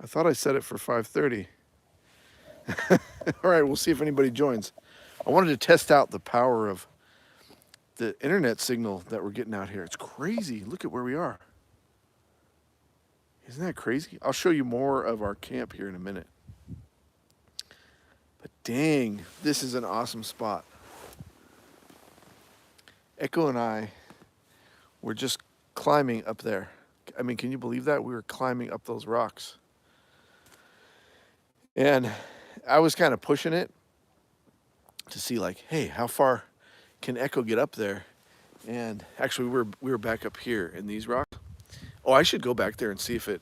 I thought I set it for 5:30. All right, we'll see if anybody joins. I wanted to test out the power of the internet signal that we're getting out here. It's crazy. Look at where we are. Isn't that crazy? I'll show you more of our camp here in a minute. But dang, this is an awesome spot. Echo and I were just climbing up there. I mean, can you believe that? We were climbing up those rocks. And I was kind of pushing it to see like, hey, how far can Echo get up there? And actually we were back up here in these rocks. Oh, I should go back there and see if it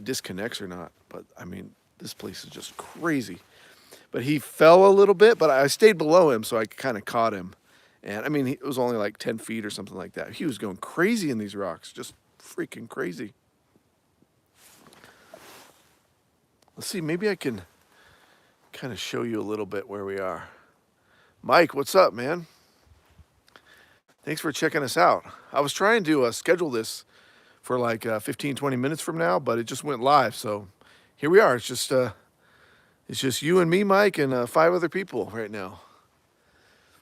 disconnects or not. But I mean, this place is just crazy. But he fell a little bit, but I stayed below him, so I kind of caught him. And I mean, it was only like 10 feet or something like that. He was going crazy in these rocks, just freaking crazy. Let's see, maybe I can kind of show you a little bit where we are. Mike, what's up, man? Thanks for checking us out. I was trying to schedule this for like 15, 20 minutes from now, but it just went live. So here we are. It's just you and me, Mike, and 5 other people right now.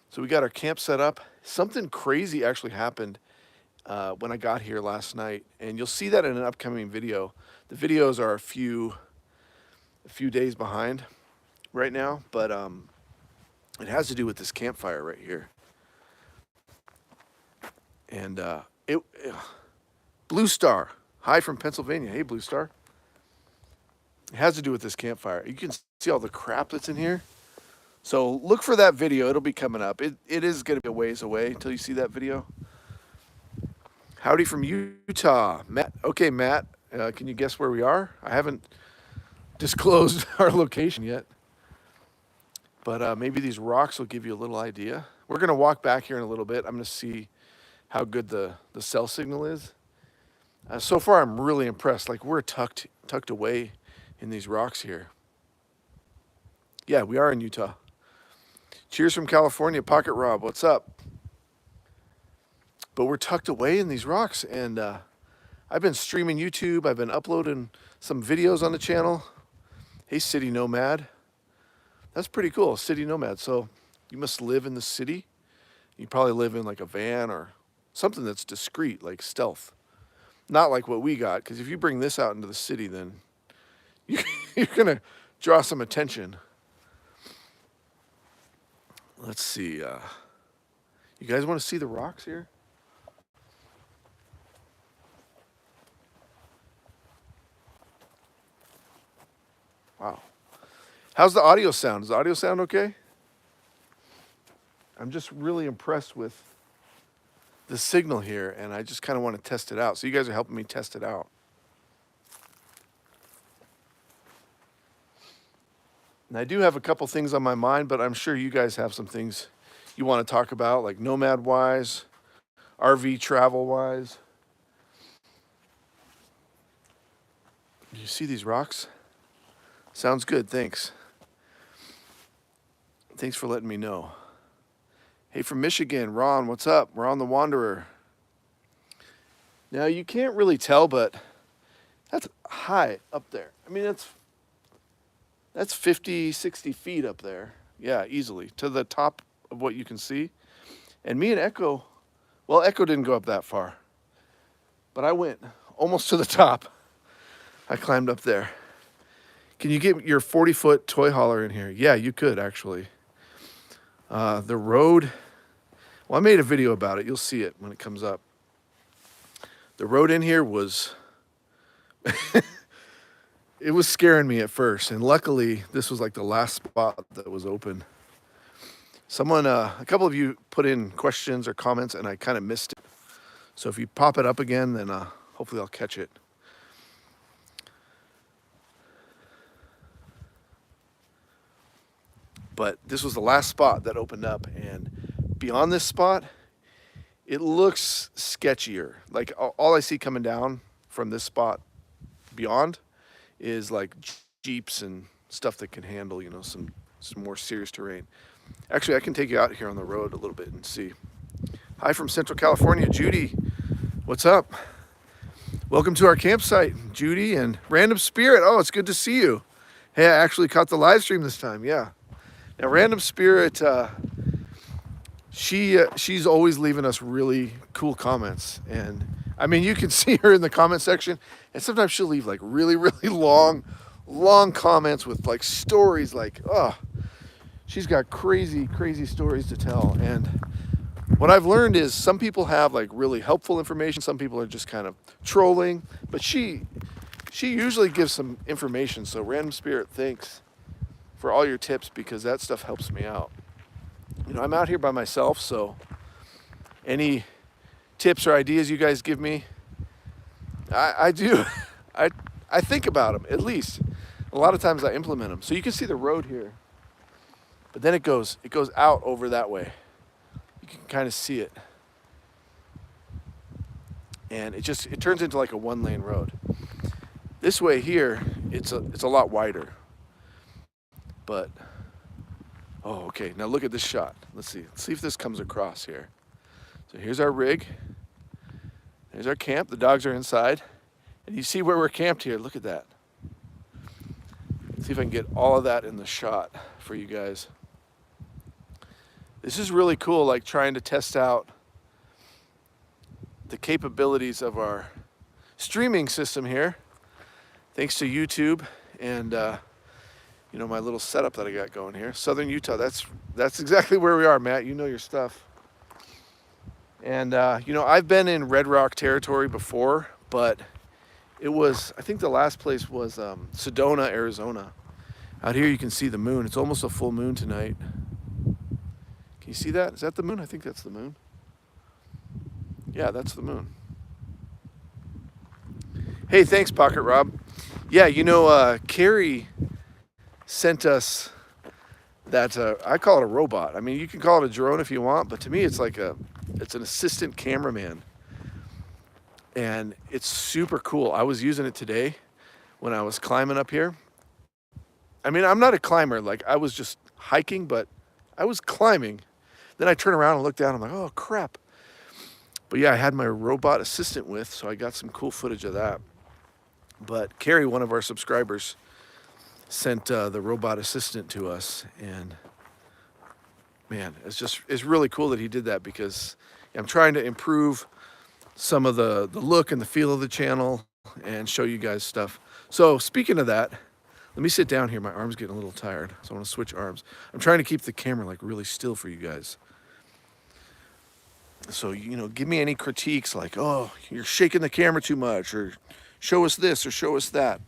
So we got our camp set up. Something crazy actually happened when I got here last night, and you'll see that in an upcoming video. The videos are a few days behind right now, but it has to do with this campfire right here. And Blue Star, hi from Pennsylvania. Hey, Blue Star. It has to do with this campfire. You can see all the crap that's in here. So look for that video. It'll be coming up. It is going to be a ways away until you see that video. Howdy from Utah. Matt. Okay, Matt, can you guess where we are? I haven't disclosed our location yet. But maybe these rocks will give you a little idea. We're going to walk back here in a little bit. I'm going to see how good the cell signal is. So far, I'm really impressed. Like, we're tucked away in these rocks here. Yeah, we are in Utah. Cheers from California, Pocket Rob. What's up? But we're tucked away in these rocks, and I've been streaming YouTube. I've been uploading some videos on the channel. Hey, City Nomad. That's pretty cool, City Nomad. So you must live in the city. You probably live in like a van or something that's discreet, like stealth. Not like what we got, because if you bring this out into the city, then you're going to draw some attention. Let's see. You guys want to see the rocks here? Wow. How's the audio sound? Does the audio sound okay? I'm just really impressed with the signal here, and I just kind of want to test it out. So you guys are helping me test it out. And I do have a couple things on my mind, but I'm sure you guys have some things you want to talk about, like Nomad-wise, RV travel-wise. You see these rocks? Sounds good, thanks. Thanks for letting me know. Hey, from Michigan, Ron, what's up? Ron the Wanderer. Now, you can't really tell, but that's high up there. I mean, that's 50, 60 feet up there. Yeah, easily, to the top of what you can see. And me and Echo, well, Echo didn't go up that far, but I went almost to the top. I climbed up there. Can you get your 40-foot toy hauler in here? Yeah, you could, actually. The road, well, I made a video about it. You'll see it when it comes up. The road in here was, it was scaring me at first. And luckily, this was like the last spot that was open. Someone, a couple of you put in questions or comments, and I kind of missed it. So if you pop it up again, then hopefully I'll catch it. But this was the last spot that opened up, and beyond this spot, it looks sketchier. Like all I see coming down from this spot beyond is like Jeeps and stuff that can handle, some more serious terrain. Actually, I can take you out here on the road a little bit and see. Hi from Central California, Judy. What's up? Welcome to our campsite, Judy and Random Spirit. Oh, it's good to see you. Hey, I actually caught the live stream this time. Yeah. Now, Random Spirit, she's always leaving us really cool comments, and I mean, you can see her in the comment section, and sometimes she'll leave like really, really long comments with like stories. Like, oh, she's got crazy stories to tell. And what I've learned is some people have like really helpful information. Some people are just kind of trolling, but she usually gives some information. So Random Spirit, thanks for all your tips, because that stuff helps me out. You know, I'm out here by myself, so any tips or ideas you guys give me, I do. I think about them, at least. A lot of times I implement them. So you can see the road here, but then it goes out over that way. You can kind of see it. And it turns into like a 1-lane road. This way here, it's a lot wider. But, oh, okay, now look at this shot. Let's see if this comes across here. So here's our rig. There's our camp. The dogs are inside. And you see where we're camped here. Look at that. Let's see if I can get all of that in the shot for you guys. This is really cool, like trying to test out the capabilities of our streaming system here. Thanks to YouTube and you know, my little setup that I got going here. Southern Utah, that's exactly where we are, Matt. You know your stuff. And you know, I've been in Red Rock territory before, but it was, I think the last place was Sedona, Arizona. Out here you can see the moon. It's almost a full moon tonight. Can you see that? Is that the moon? I think that's the moon. Yeah, that's the moon. Hey, thanks, Pocket Rob. Yeah, you know, Carrie sent us that, I call it a robot. I mean, you can call it a drone if you want, but to me it's like it's an assistant cameraman. And it's super cool. I was using it today when I was climbing up here. I mean, I'm not a climber. Like, I was just hiking, but I was climbing. Then I turn around and look down. I'm like, oh, crap. But yeah, I had my robot assistant with, so I got some cool footage of that. But Carrie, one of our subscribers, sent the robot assistant to us. And man, it's really cool that he did that, because I'm trying to improve some of the look and the feel of the channel and show you guys stuff. So speaking of that, let me sit down here. My arm's getting a little tired, so I want to switch arms. I'm trying to keep the camera like really still for you guys. So, you know, give me any critiques like, oh, you're shaking the camera too much, or show us this or show us that,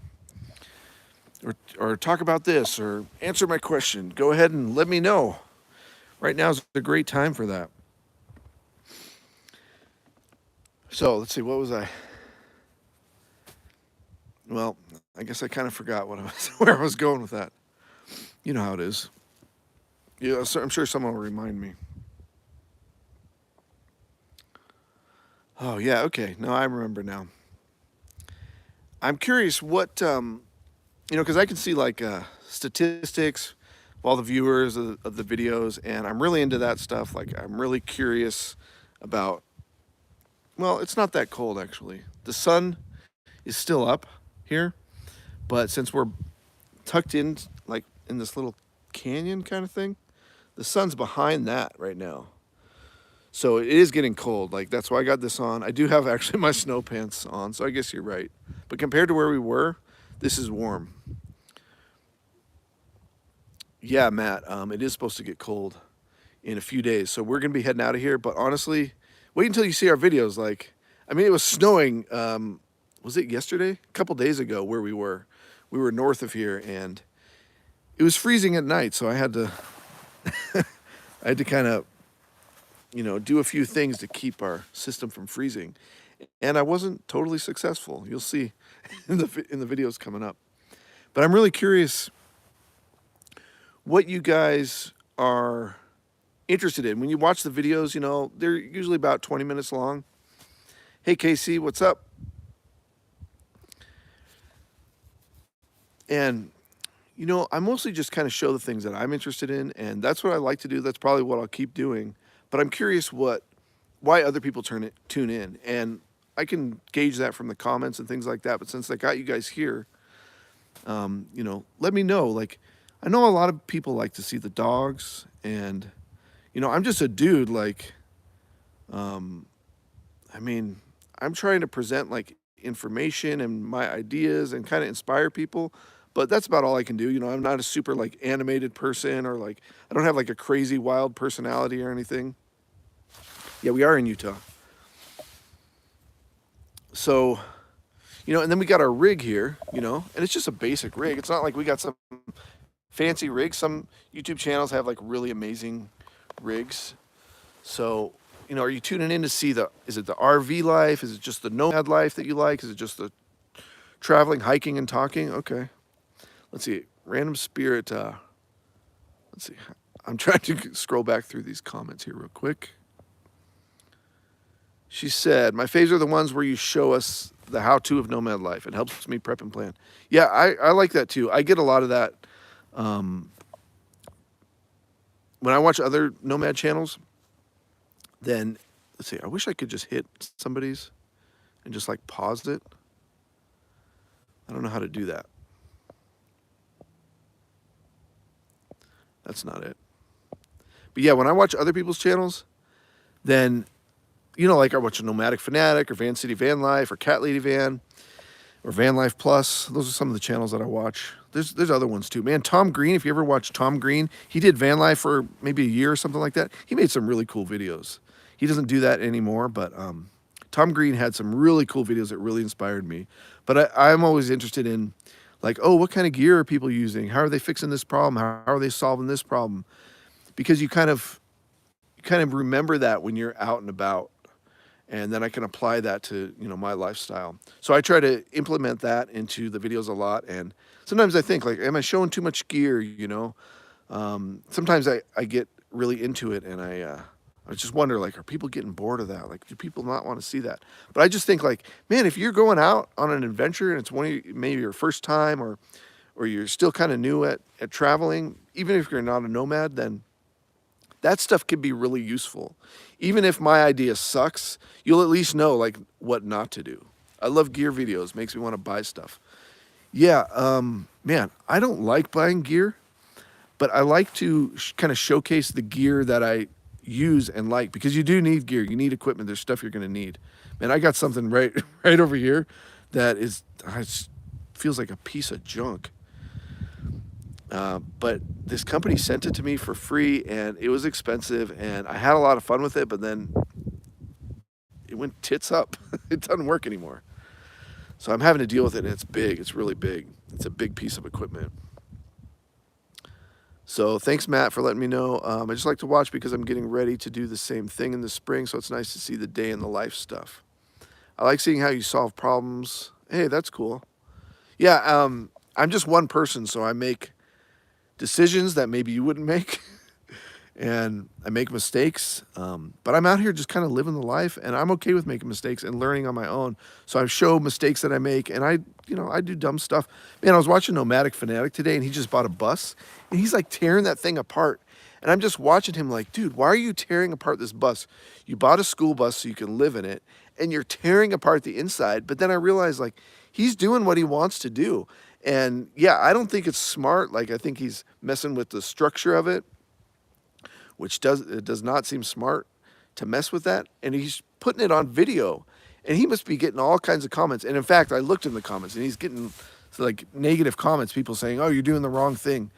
or talk about this, or answer my question. Go ahead and let me know. Right now is a great time for that. So let's see, what was I? Well, I guess I kind of forgot where I was going with that. You know how it is. Yeah, so I'm sure someone will remind me. Oh yeah, okay. No, I remember now. I'm curious what, you know, because I can see like statistics of all the viewers of the videos, and I'm really into that stuff. Like, I'm really curious about, well, it's not that cold actually. The sun is still up here, but since we're tucked in like in this little canyon kind of thing, the sun's behind that right now. So it is getting cold. Like, that's why I got this on. I do have actually my snow pants on, so I guess you're right. But compared to where we were, this is warm. Yeah, Matt, it is supposed to get cold in a few days. So we're going to be heading out of here. But honestly, wait until you see our videos. Like, I mean, it was snowing, was it yesterday? A couple days ago where we were. We were north of here, and it was freezing at night. So I had to, I had to kind of, you know, do a few things to keep our system from freezing. And I wasn't totally successful. You'll see in the videos coming up. But I'm really curious what you guys are interested in. When you watch the videos, you know, they're usually about 20 minutes long. Hey, Casey, what's up? And, you know, I mostly just kind of show the things that I'm interested in, and that's what I like to do. That's probably what I'll keep doing. But I'm curious why other people tune in. And I can gauge that from the comments and things like that. But since I got you guys here, let me know. Like, I know a lot of people like to see the dogs, and I'm just a dude. Like, um, I mean, I'm trying to present like information and my ideas and kind of inspire people. But that's about all I can do. I'm not a super like animated person, or like I don't have like a crazy wild personality or anything. Yeah, we are in Utah. So, and then we got our rig here, and it's just a basic rig. It's not like we got some fancy rig. Some YouTube channels have like really amazing rigs. So, are you tuning in to see is it the RV life? Is it just the nomad life that you like? Is it just the traveling, hiking, and talking? Okay. Let's see. Random Spirit. Let's see. I'm trying to scroll back through these comments here real quick. She said, my faves are the ones where you show us the how-to of nomad life. It helps me prep and plan. Yeah, I like that too. I get a lot of that. When I watch other nomad channels, then, let's see, I wish I could just hit somebody's and just like pause it. I don't know how to do that. That's not it. But yeah, when I watch other people's channels, then, like I watch a Nomadic Fanatic or Van City Van Life or Cat Lady Van or Van Life Plus. Those are some of the channels that I watch. There's other ones too. Man, Tom Green, if you ever watch Tom Green, he did van life for maybe a year or something like that. He made some really cool videos. He doesn't do that anymore, but Tom Green had some really cool videos that really inspired me. But I'm always interested in, like, oh, what kind of gear are people using? How are they fixing this problem? How are they solving this problem? Because you kind of remember that when you're out and about. And then I can apply that to, my lifestyle. So I try to implement that into the videos a lot. And sometimes I think, like, am I showing too much gear, Sometimes I get really into it, and I just wonder, like, are people getting bored of that? Like, do people not want to see that? But I just think, like, man, if you're going out on an adventure and it's maybe your first time, or you're still kind of new at traveling, even if you're not a nomad, then that stuff can be really useful. Even if my idea sucks, you'll at least know like what not to do. I love gear videos. Makes me want to buy stuff. Yeah, man, I don't like buying gear, but I like to kind of showcase the gear that I use and like, because you do need gear. You need equipment. There's stuff you're going to need. Man, I got something right over here that feels like a piece of junk. But this company sent it to me for free, and it was expensive, and I had a lot of fun with it, but then it went tits up. It doesn't work anymore. So I'm having to deal with it, and it's big. It's really big. It's a big piece of equipment. So thanks, Matt, for letting me know. I just like to watch because I'm getting ready to do the same thing in the spring, so it's nice to see the day in the life stuff. I like seeing how you solve problems. Hey, that's cool. Yeah, I'm just one person, so I make decisions that maybe you wouldn't make. And I make mistakes, but I'm out here just kind of living the life, and I'm okay with making mistakes and learning on my own. So I show mistakes that I make, and I do dumb stuff. Man, I was watching Nomadic Fanatic today, and he just bought a bus, and he's like tearing that thing apart. And I'm just watching him like, dude, why are you tearing apart this bus? You bought a school bus so you can live in it, and you're tearing apart the inside. But then I realized, like, he's doing what he wants to do. And yeah, I don't think it's smart. Like, I think he's messing with the structure of it, which does not seem smart to mess with that. And he's putting it on video, and he must be getting all kinds of comments. And in fact, I looked in the comments, and he's getting like negative comments, people saying, oh, you're doing the wrong thing.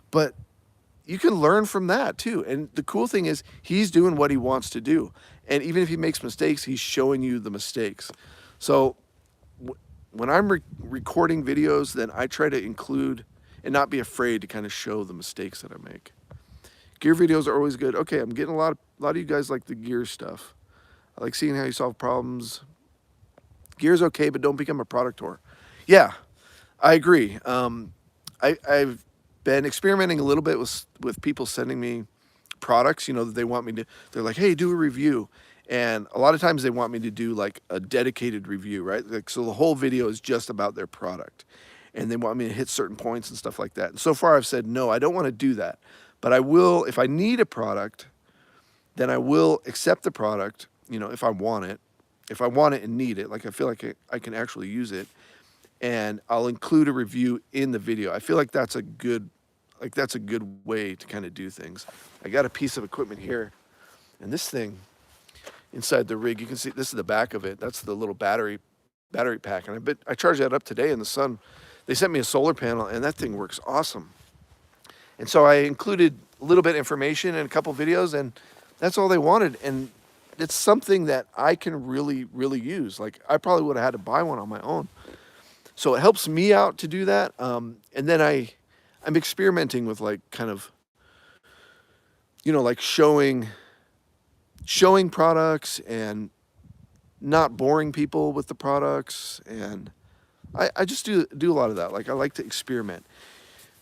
But you can learn from that too. And the cool thing is he's doing what he wants to do. And even if he makes mistakes, he's showing you the mistakes. So when I'm recording videos, then I try to include and not be afraid to kind of show the mistakes that I make. Gear videos are always good. Okay, I'm getting a lot of you guys like the gear stuff. I like seeing how you solve problems. Gear's okay, but don't become a product whore. Yeah, I agree. I've been experimenting a little bit with people sending me products, that they want me to, they're like, hey, do a review. And a lot of times they want me to do like a dedicated review, right? Like, so the whole video is just about their product. And they want me to hit certain points and stuff like that. And so far I've said, no, I don't want to do that. But I will, if I need a product, then I will accept the product, if I want it. if I want it and need it, like I feel like I can actually use it, and I'll include a review in the video. I feel like that's a good way to kind of do things. I got a piece of equipment here, and this thing inside the rig, you can see this is the back of it. That's the little battery pack, and I charged that up today in the sun. They sent me a solar panel, and that thing works awesome. And so I included a little bit of information and a couple videos, and that's all they wanted. And it's something that I can really use. Like I probably would have had to buy one on my own. So it helps me out to do that. And then I'm experimenting with like kind of, like showing products and not boring people with the products. And I just do a lot of that. Like I like to experiment,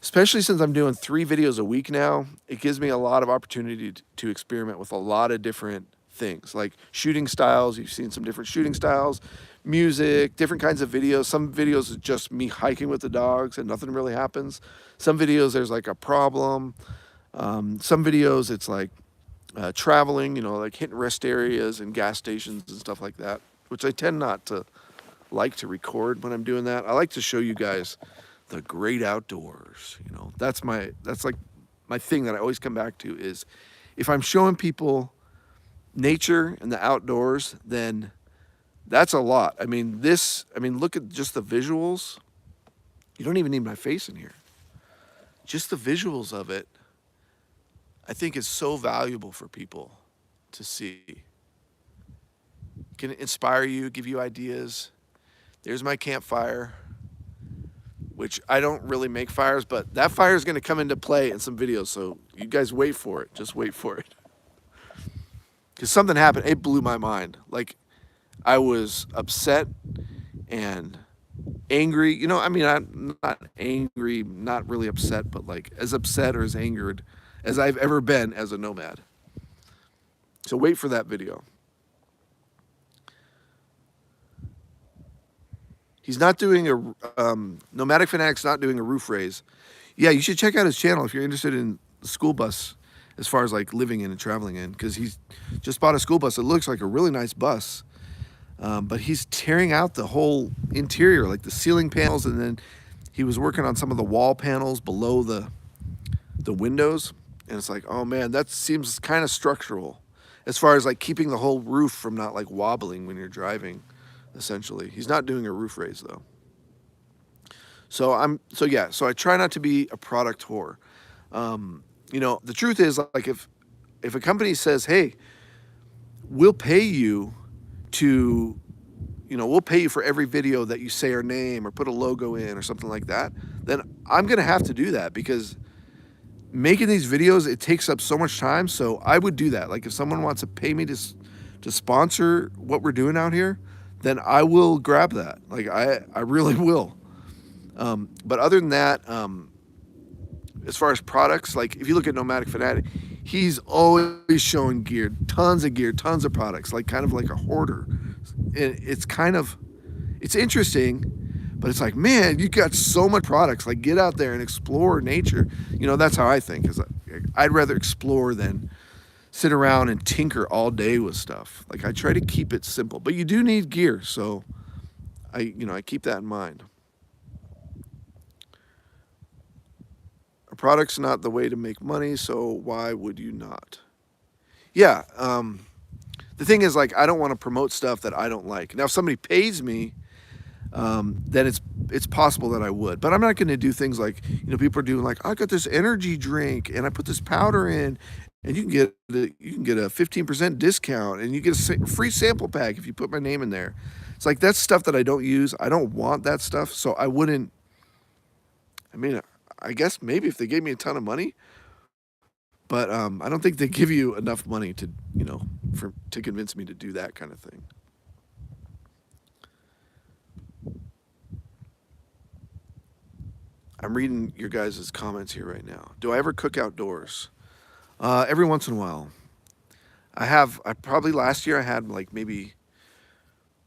especially since I'm doing 3 videos a week now. It gives me a lot of opportunity to experiment with a lot of different things, like shooting styles. You've seen some different shooting styles, music, different kinds of videos. Some videos is just me hiking with the dogs and nothing really happens. Some videos there's like a problem. Some videos it's like traveling, like hitting rest areas and gas stations and stuff like that, which I tend not to like to record when I'm doing that. I like to show you guys the great outdoors. That's like my thing that I always come back to is if I'm showing people nature and the outdoors, then that's a lot. Look at just the visuals. You don't even need my face in here. Just the visuals of it, I think is so valuable for people to see. It can inspire you, give you ideas. There's my campfire, which I don't really make fires, but that fire is going to come into play in some videos. So you guys wait for it. Just wait for it. Because something happened. It blew my mind. Like I was upset and angry. I'm not angry, not really upset, but like as upset or as angered as I've ever been as a nomad. So wait for that video. He's not doing Nomadic Fanatic's not doing a roof raise. Yeah, you should check out his channel if you're interested in the school bus as far as like living in and traveling in, because he's just bought a school bus. It looks like a really nice bus. But he's tearing out the whole interior, like the ceiling panels, and then he was working on some of the wall panels below the windows. And it's like, oh man, that seems kind of structural as far as like keeping the whole roof from not like wobbling when you're driving, essentially. He's not doing a roof raise though. So I try not to be a product whore. The truth is, like, if a company says, hey, we'll pay you we'll pay you for every video that you say our name or put a logo in or something like that, then I'm going to have to do that, because making these videos, it takes up so much time. So I would do that. Like if someone wants to pay me to sponsor what we're doing out here, then I will grab that. Like I really will. But other than that, as far as products, like if you look at Nomadic Fanatic, he's always showing gear, tons of products, like kind of like a hoarder. And it's interesting, but it's like, man, you got so much products. Like get out there and explore nature. That's how I think. Is I'd rather explore than sit around and tinker all day with stuff. Like I try to keep it simple, but you do need gear, so I keep that in mind. A product's not the way to make money, so why would you not? Yeah, the thing is, like, I don't want to promote stuff that I don't like. Now, if somebody pays me, then it's possible that I would. But I'm not going to do things like, people are doing like, I got this energy drink and I put this powder in, and you can get a 15% discount, and you get a free sample pack if you put my name in there. It's like, that's stuff that I don't use. I don't want that stuff, so I wouldn't. I guess maybe if they gave me a ton of money, but I don't think they give you enough money to to convince me to do that kind of thing. I'm reading your guys' comments here right now. Do I ever cook outdoors? Every once in a while. I probably last year I had like maybe.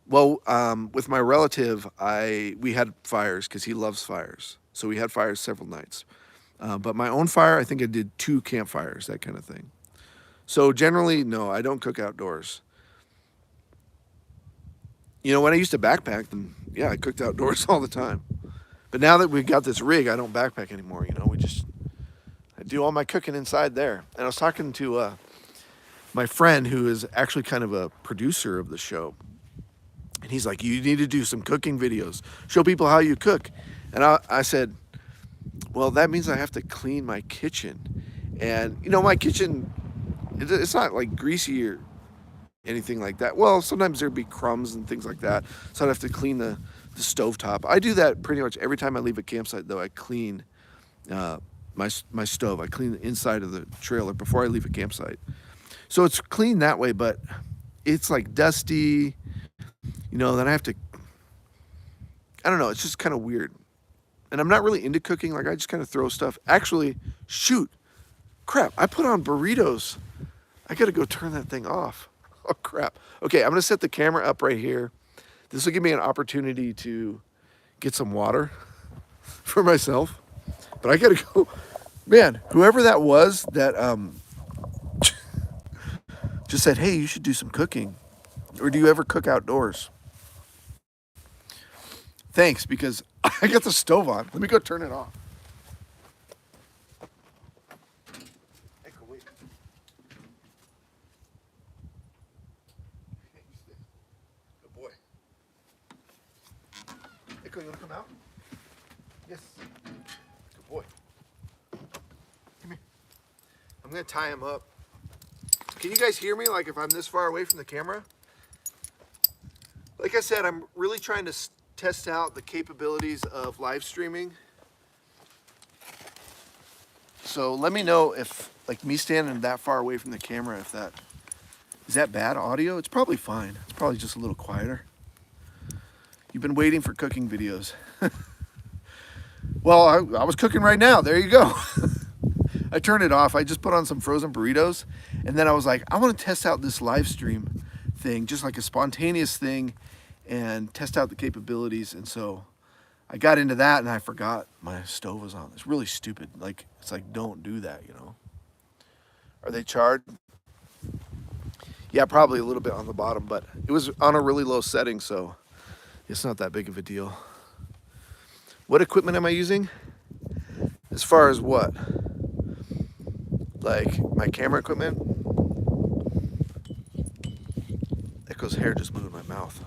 Well, with my relative, we had fires because he loves fires. So we had fires several nights. But my own fire, I think I did 2 campfires, that kind of thing. So generally, no, I don't cook outdoors. You know, when I used to backpack, then yeah, I cooked outdoors all the time. But now that we got this rig, I don't backpack anymore. You know, I do all my cooking inside there. And I was talking to my friend who is actually kind of a producer of the show, and he's like, "You need to do some cooking videos, show people how you cook." And I said, "Well, that means I have to clean my kitchen." And you know, my kitchen, it's not like greasy or anything like that. Well, sometimes there'd be crumbs and things like that, so I'd have to clean the stovetop. I do that pretty much every time I leave a campsite, though. I clean uh, my stove. I clean the inside of the trailer before I leave a campsite. So it's clean that way, but it's like dusty, you know, then I have to, I don't know, it's just kind of weird. And I'm not really into cooking. Like, I just kind of throw stuff. Actually, shoot, crap, I put on burritos. I got to go turn that thing off. Oh, crap. Okay, I'm going to set the camera up right here. This will give me an opportunity to get some water for myself. But I got to go. Man, whoever that was that just said, hey, you should do some cooking. Or do you ever cook outdoors? Thanks, because I got the stove on. Let me go turn it off. Echo, wait. Good boy. Echo, you want to come out? Yes. Good boy. Come here. I'm going to tie him up. Can you guys hear me, like, if I'm this far away from the camera? Like I said, I'm really trying to test out the capabilities of live streaming. So let me know if, like, me standing that far away from the camera, if that, is that bad audio? It's probably fine. It's probably just a little quieter. You've been waiting for cooking videos. Well, I was cooking right now. There you go. I turned it off. I just put on some frozen burritos. And then I was like, I want to test out this live stream thing, just like a spontaneous thing, and test out the capabilities. And so I got into that, and I forgot my stove was on. It's really stupid. Like, it's like, don't do that, you know. Are they charred? Yeah, probably a little bit on the bottom, but it was on a really low setting, so it's not that big of a deal. What equipment am I using? As far as what? Like my camera equipment? Echo's hair just moved in my mouth.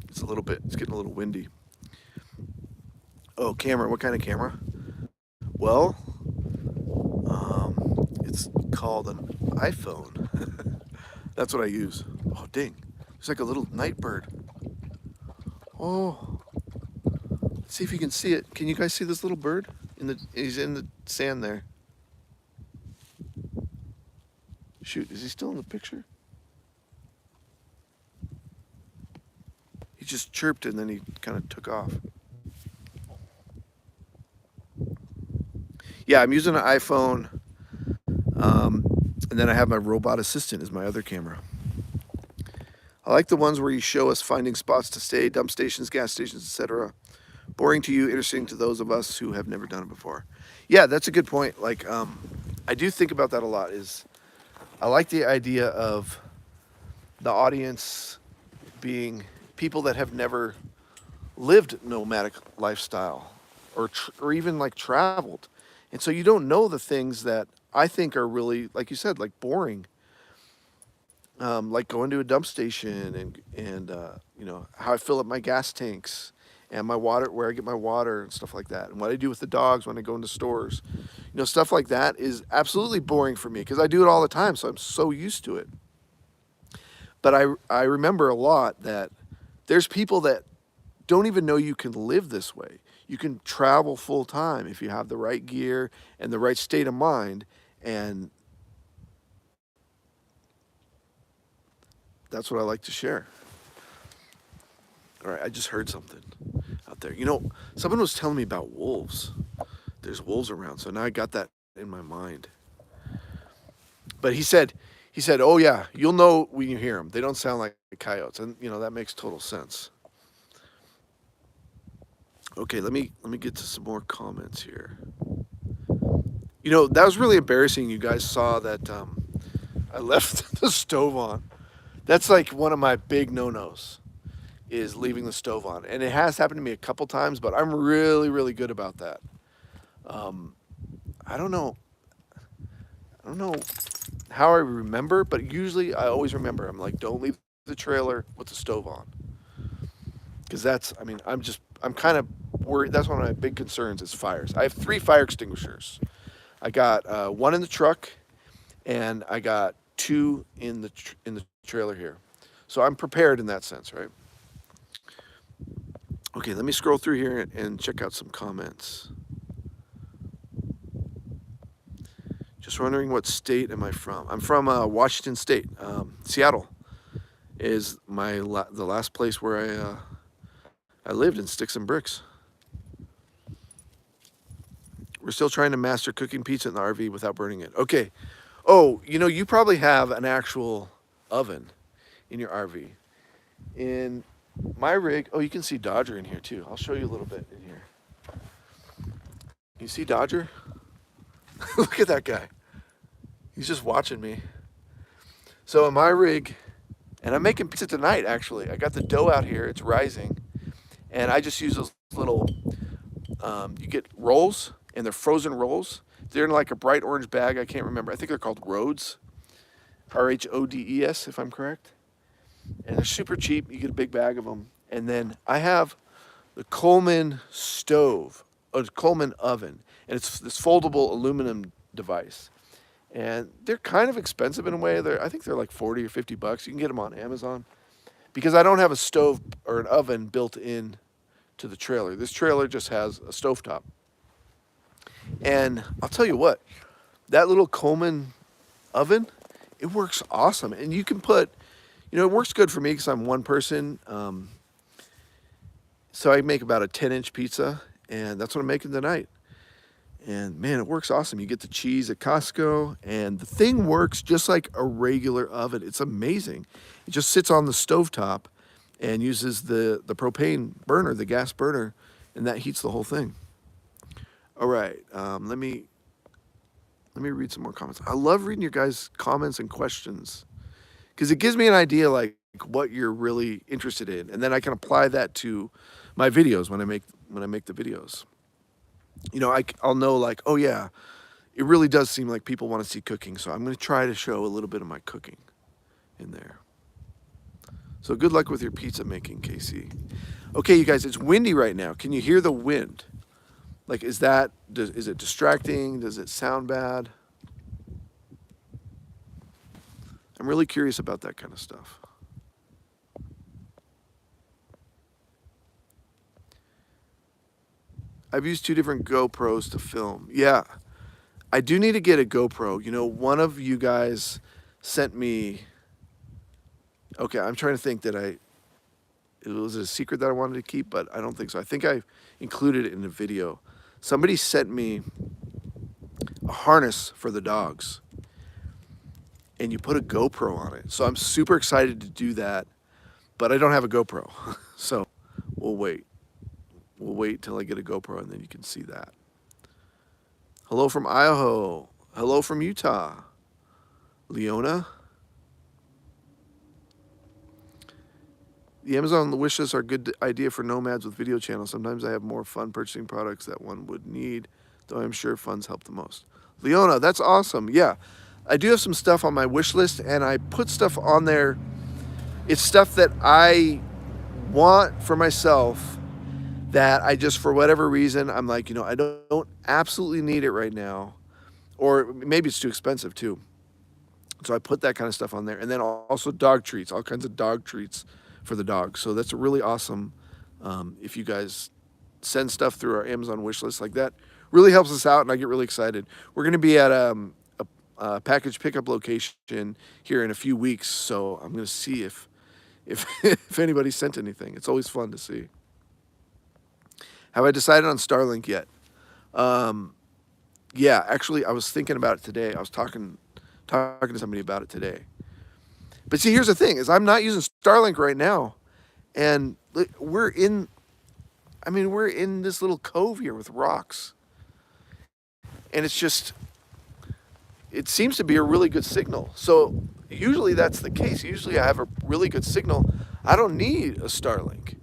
It's a little bit, it's getting a little windy. Oh, camera, what kind of camera? Well, it's called an iPhone. That's what I use. Oh, dang. It's like a little night bird. Oh, let's see if you can see it. Can you guys see this little bird? He's in the sand there. Shoot, is he still in the picture? He just chirped and then he kind of took off. Yeah, I'm using an iPhone. And then I have my robot assistant as my other camera. I like the ones where you show us finding spots to stay, dump stations, gas stations, etc. Boring to you, interesting to those of us who have never done it before. Yeah, that's a good point. Like, I do think about that a lot. I like the idea of the audience being people that have never lived nomadic lifestyle or even like traveled. And so you don't know the things that I think are really, like you said, like boring. Like going to a dump station and you know, how I fill up my gas tanks and my water, where I get my water and stuff like that, and what I do with the dogs when I go into stores. You know, stuff like that is absolutely boring for me because I do it all the time, so I'm so used to it. But I remember a lot that there's people that don't even know you can live this way. You can travel full time if you have the right gear and the right state of mind, and that's what I like to share. All right, I just heard something out there. You know, someone was telling me about wolves. There's wolves around, so now I got that in my mind. But he said, oh yeah, you'll know when you hear them. They don't sound like coyotes, and you know that makes total sense. Okay, let me get to some more comments here. You know, that was really embarrassing. You guys saw that I left the stove on. That's like one of my big no-nos is leaving the stove on. And it has happened to me a couple times, but I'm really, really good about that. Um, I don't know. I don't know how I remember, but usually I always remember. I'm like, don't leave the trailer with the stove on. Because that's, I mean, I'm kind of worried. That's one of my big concerns is fires. I have 3 fire extinguishers. I got one in the truck, and I got 2 in the trailer here. So I'm prepared in that sense, right? Okay, let me scroll through here and check out some comments. Just wondering what state am I from? I'm from Washington State, Seattle is the last place where I lived in Sticks and Bricks. We're still trying to master cooking pizza in the RV without burning it. Okay. Oh, you probably have an actual oven in your RV. In my rig, oh, you can see Dodger in here too. I'll show you a little bit in here. You see Dodger? Look at that guy. He's just watching me. So in my rig, and I'm making pizza tonight actually. I got the dough out here. It's rising. And I just use those little, you get rolls, and they're frozen rolls. They're in like a bright orange bag. I can't remember. I think they're called Rhodes, Rhodes, if I'm correct. And they're super cheap. You get a big bag of them. And then I have the Coleman stove, a Coleman oven, and it's this foldable aluminum device. And they're kind of expensive in a way. I think they're like 40 or 50 bucks. You can get them on Amazon. Because I don't have a stove or an oven built in to the trailer. This trailer just has a stovetop. And I'll tell you what, that little Coleman oven, it works awesome. And you can put, it works good for me because I'm one person. So I make about a 10-inch pizza, and that's what I'm making tonight. And man, it works awesome. You get the cheese at Costco, and the thing works just like a regular oven. It's amazing. It just sits on the stovetop and uses the propane burner, the gas burner, and that heats the whole thing. All right, let me read some more comments. I love reading your guys' comments and questions because it gives me an idea like what you're really interested in, and then I can apply that to my videos when I make the videos. I'll know like, oh yeah, it really does seem like people want to see cooking, so I'm going to try to show a little bit of my cooking in there. So good luck with your pizza making, Casey. Okay, you guys, it's windy right now. Can you hear the wind? Like, is it distracting? Does it sound bad? I'm really curious about that kind of stuff. I've used 2 different GoPros to film. Yeah, I do need to get a GoPro. One of you guys sent me. Okay, I'm trying to think was it a secret that I wanted to keep, but I don't think so. I think I included it in the video. Somebody sent me a harness for the dogs, and you put a GoPro on it. So I'm super excited to do that, but I don't have a GoPro. So we'll wait. We'll wait till I get a GoPro, and then you can see that. Hello from Idaho. Hello from Utah. Leona. The Amazon wish lists are a good idea for nomads with video channels. Sometimes I have more fun purchasing products that one would need, though I'm sure funds help the most. Leona, that's awesome. Yeah, I do have some stuff on my wish list, and I put stuff on there. It's stuff that I want for myself that I just, for whatever reason, I'm like, I don't absolutely need it right now. Or maybe it's too expensive too. So I put that kind of stuff on there. And then also dog treats, all kinds of dog treats for the dogs. So that's really awesome. If you guys send stuff through our Amazon wish list like that, really helps us out, and I get really excited. We're going to be at a package pickup location here in a few weeks, so I'm going to see if if anybody sent anything. It's always fun to see. Have I decided on Starlink yet? Yeah, actually, I was thinking about it today. I was talking to somebody about it today. But see, here's the thing: is I'm not using Starlink right now, and we're in this little cove here with rocks, and it's it seems to be a really good signal. So usually that's the case. Usually I have a really good signal. I don't need a Starlink.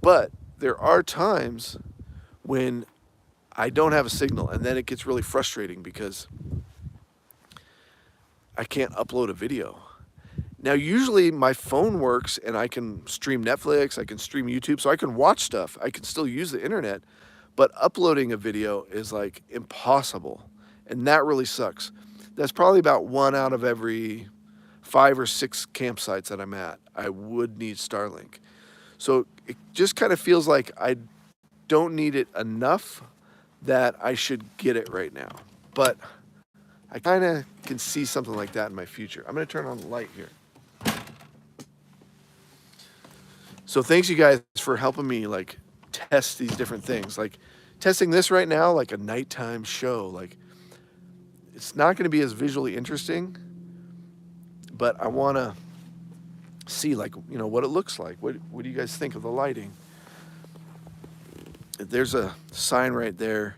But there are times when I don't have a signal, and then it gets really frustrating because I can't upload a video. Now, usually my phone works and I can stream Netflix, I can stream YouTube, so I can watch stuff. I can still use the internet, but uploading a video is like impossible. And that really sucks. That's probably about 1 out of every 5 or 6 campsites that I'm at. I would need Starlink. So it just kind of feels like I don't need it enough that I should get it right now. But I kind of can see something like that in my future. I'm going to turn on the light here. So thanks you guys for helping me like test these different things. Like testing this right now, like a nighttime show. Like it's not going to be as visually interesting, but I want to see like, what it looks like. What do you guys think of the lighting? There's a sign right there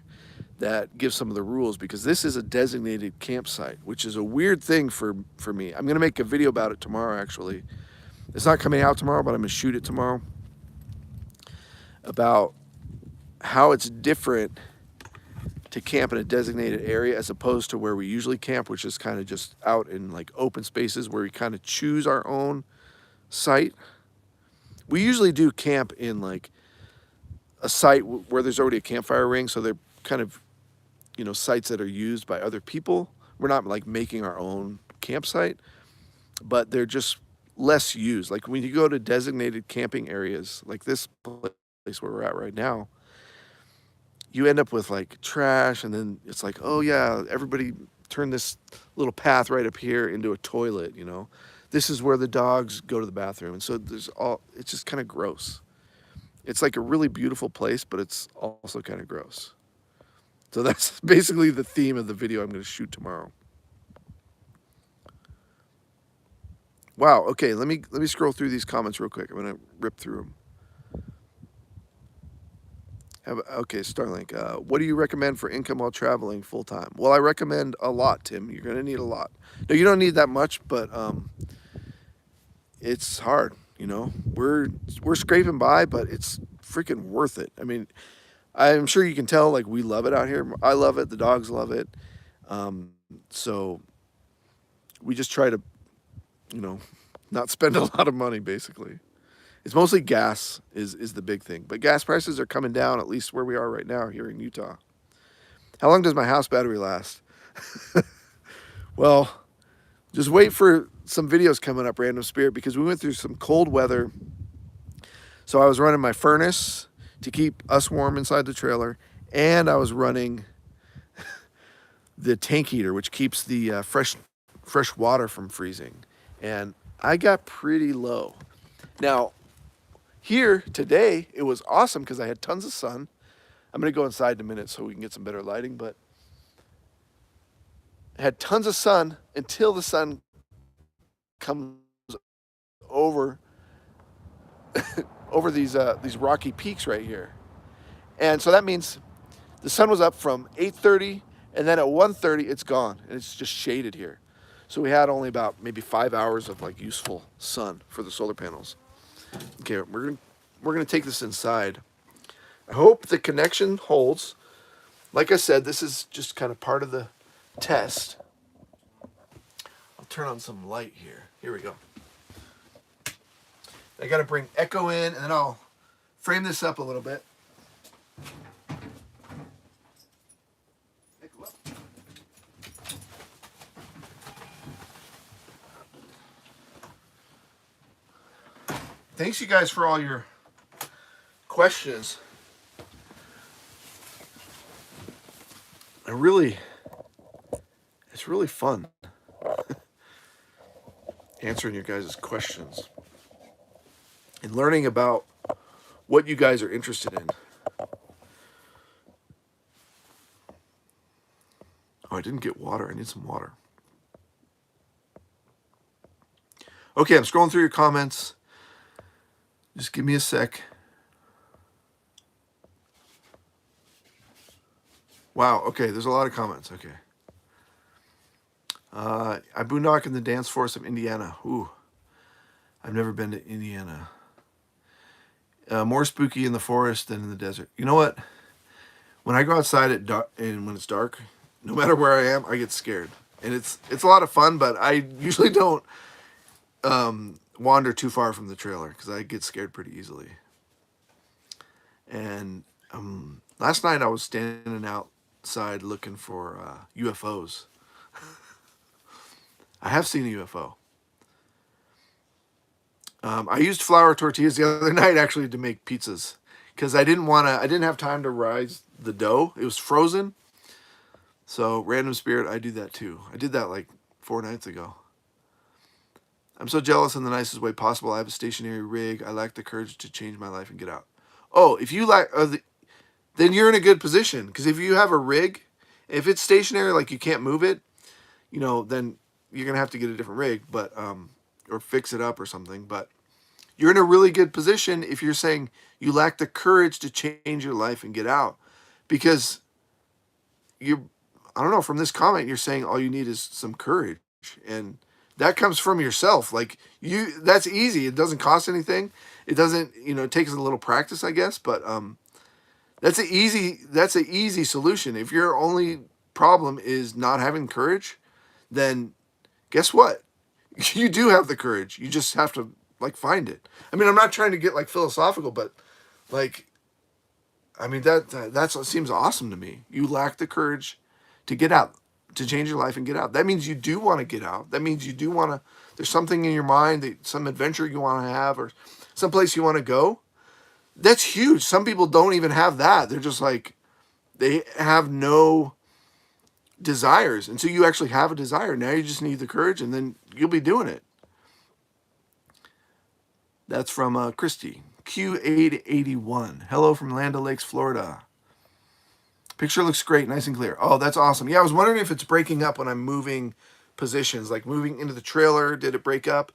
that gives some of the rules, because this is a designated campsite, which is a weird thing for me. I'm going to make a video about it tomorrow, actually. It's not coming out tomorrow, but I'm going to shoot it tomorrow, about how it's different to camp in a designated area as opposed to where we usually camp, which is kind of just out in like open spaces where we kind of choose our own site. We usually do camp in like a site where there's already a campfire ring, so they're kind of, sites that are used by other people. We're not like making our own campsite, but they're just less used. Like when you go to designated camping areas like this place where we're at right now, you end up with like trash, and then it's like, oh yeah, everybody turn this little path right up here into a toilet, This is where the dogs go to the bathroom. And so it's just kind of gross. It's like a really beautiful place, but it's also kind of gross. So that's basically the theme of the video I'm going to shoot tomorrow. Wow. Okay, let me scroll through these comments real quick. I'm going to rip through them. Okay, Starlink. What do you recommend for income while traveling full time? Well, I recommend a lot, Tim. You're going to need a lot. No, you don't need that much, but it's hard. We're scraping by, but it's freaking worth it. I mean, I'm sure you can tell, like, we love it out here. I love it. The dogs love it. So we just try to, not spend a lot of money, basically. It's mostly gas is the big thing. But gas prices are coming down, at least where we are right now here in Utah. How long does my house battery last? Well, just wait for some videos coming up, Random Spirit, because we went through some cold weather. So I was running my furnace to keep us warm inside the trailer, and I was running the tank heater, which keeps the fresh water from freezing. And I got pretty low. Now, here today, it was awesome because I had tons of sun. I'm going to go inside in a minute so we can get some better lighting, but I had tons of sun until the sun comes over over these rocky peaks right here. And so that means the sun was up from 8:30, and then at 1:30 it's gone, and it's just shaded here. So we had only about maybe 5 hours of like useful sun for the solar panels. Okay, we're gonna take this inside. I hope the connection holds. Like I said, this is just kind of part of the test. I'll turn on some light here. Here we go. I got to bring echo in, and then I'll frame this up a little bit. Echo up. Thanks, you guys, for all your questions. It's really fun answering your guys' questions and learning about what you guys are interested in. Oh, I didn't get water. I need some water. Okay, I'm scrolling through your comments. Just give me a sec. Wow, okay, there's a lot of comments. Okay. I boondock in the dance forest of Indiana. Ooh, I've never been to Indiana. More spooky in the forest than in the desert. You know what? When I go outside at dark and when it's dark, no matter where I am, I get scared, and it's a lot of fun. But I usually don't wander too far from the trailer because I get scared pretty easily. And last night I was standing outside looking for UFOs. I have seen a UFO. I used flour tortillas the other night actually to make pizzas because I didn't want to. I didn't have time to rise the dough. It was frozen. So random spirit, I do that too. I did that like 4 nights ago. I'm so jealous in the nicest way possible. I have a stationary rig. I lack the courage to change my life and get out. Oh, if you lack, then you're in a good position because if you have a rig, if it's stationary, like you can't move it, then you're gonna have to get a different rig, but or fix it up or something. But you're in a really good position if you're saying you lack the courage to change your life and get out, because you, I don't know, from this comment you're saying all you need is some courage, and that comes from yourself. Like that's easy. It doesn't cost anything. It doesn't, it takes a little practice, I guess, but that's an easy solution. If your only problem is not having courage, then guess what? You do have the courage. You just have to like find it. I mean, I'm not trying to get like philosophical, but like, I mean that seems awesome to me. You lack the courage to get out, to change your life and get out. That means you do want to get out. That means you do want to. There's something in your mind, some adventure you want to have, or someplace you want to go. That's huge. Some people don't even have that. They're just like, they have no desires. And so you actually have a desire. Now you just need the courage, and then you'll be doing it. That's from Christy. Q881. Hello from Land O'Lakes, Florida. Picture looks great, nice and clear. Oh, that's awesome. Yeah, I was wondering if it's breaking up when I'm moving positions, like moving into the trailer. Did it break up?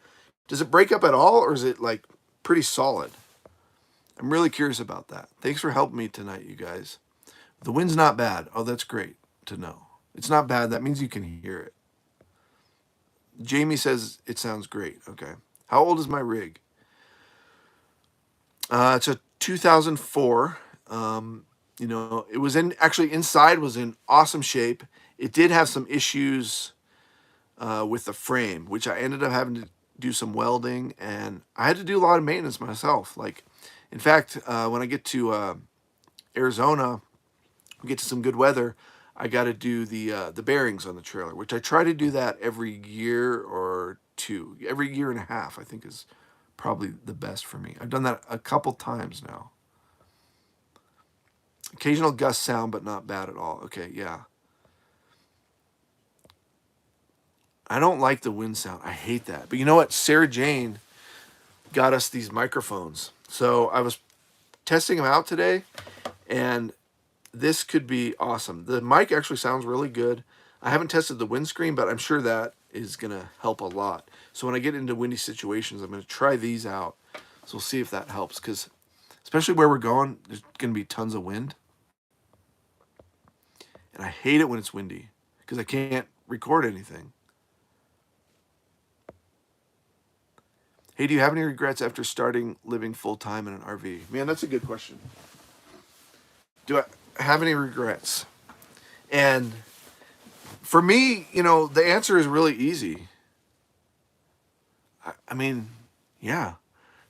Does it break up at all, or is it like pretty solid? I'm really curious about that. Thanks for helping me tonight, you guys. The wind's not bad. Oh, that's great to know. It's not bad. That means you can hear it. Jamie says it sounds great. Okay. How old is my rig? It's a 2004. It was inside was in awesome shape. It did have some issues with the frame, which I ended up having to do some welding, and I had to do a lot of maintenance myself. Like, in fact, when I get to Arizona, we get to some good weather, I got to do the bearings on the trailer, which I try to do that every year or two. Every year and a half, I think, is probably the best for me. I've done that a couple times now. Occasional gust sound, but not bad at all. Okay, yeah. I don't like the wind sound. I hate that. But you know what? Sarah Jane got us these microphones. So I was testing them out today, and this could be awesome. The mic actually sounds really good. I haven't tested the windscreen, but I'm sure that is going to help a lot. So when I get into windy situations, I'm going to try these out. So we'll see if that helps, because especially where we're going, there's going to be tons of wind. And I hate it when it's windy because I can't record anything. Hey, do you have any regrets after starting living full-time in an RV? Man, that's a good question. Do I have any regrets? And for me, the answer is really easy. I mean, yeah,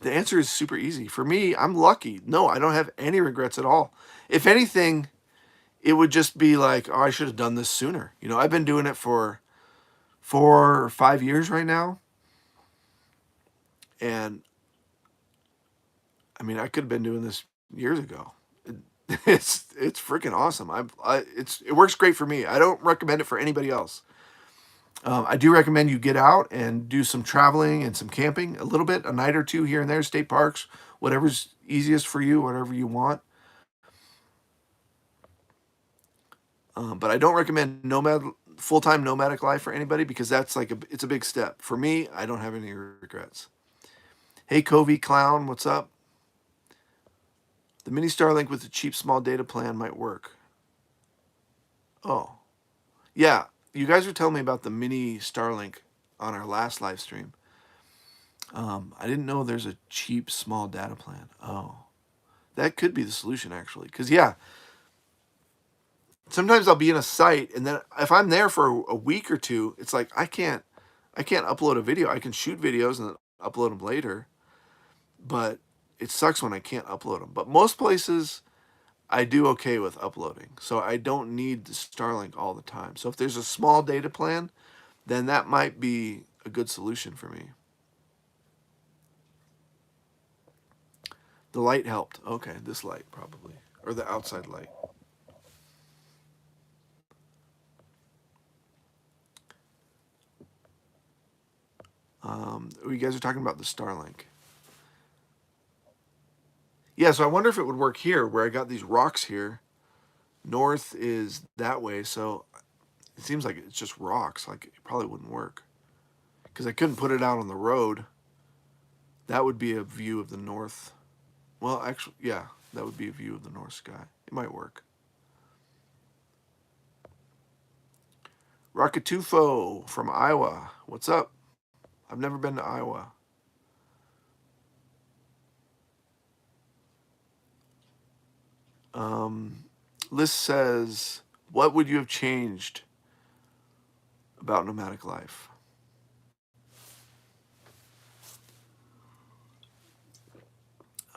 the answer is super easy. For me, I'm lucky. No, I don't have any regrets at all. If anything, it would just be like, oh, I should have done this sooner. I've been doing it for 4 or 5 years right now. And I mean, I could have been doing this years ago. It's freaking awesome. It works great for me. I don't recommend it for anybody else. I do recommend you get out and do some traveling and some camping a little bit, a night or two here and there, state parks, whatever's easiest for you, whatever you want. But I don't recommend full-time nomadic life for anybody, because that's it's a big step. For me, I don't have any regrets. Hey, Covey Clown, what's up? The mini Starlink with a cheap small data plan might work. Oh, yeah. you guys were telling me about the mini Starlink on our last live stream. I didn't know there's a cheap small data plan. Oh, that could be the solution actually. Because yeah, sometimes I'll be in a site, and then if I'm there for a week or two, it's like I can't upload a video. I can shoot videos and then upload them later, but it sucks when I can't upload them. But most places I do okay with uploading, so I don't need the Starlink all the time. So if there's a small data plan, then that might be a good solution for me. The light helped. Okay, this light probably, or the outside light. You guys are talking about the Starlink. Yeah, so I wonder if it would work here, where I got these rocks here. North is that way, so it seems like it's just rocks. Like it probably wouldn't work because I couldn't put it out on the road. That would be a view of the north. Well, actually, yeah, that would be a view of the north sky. It might work. Rocketufo from Iowa. What's up? I've never been to Iowa. Liz says, what would you have changed about nomadic life?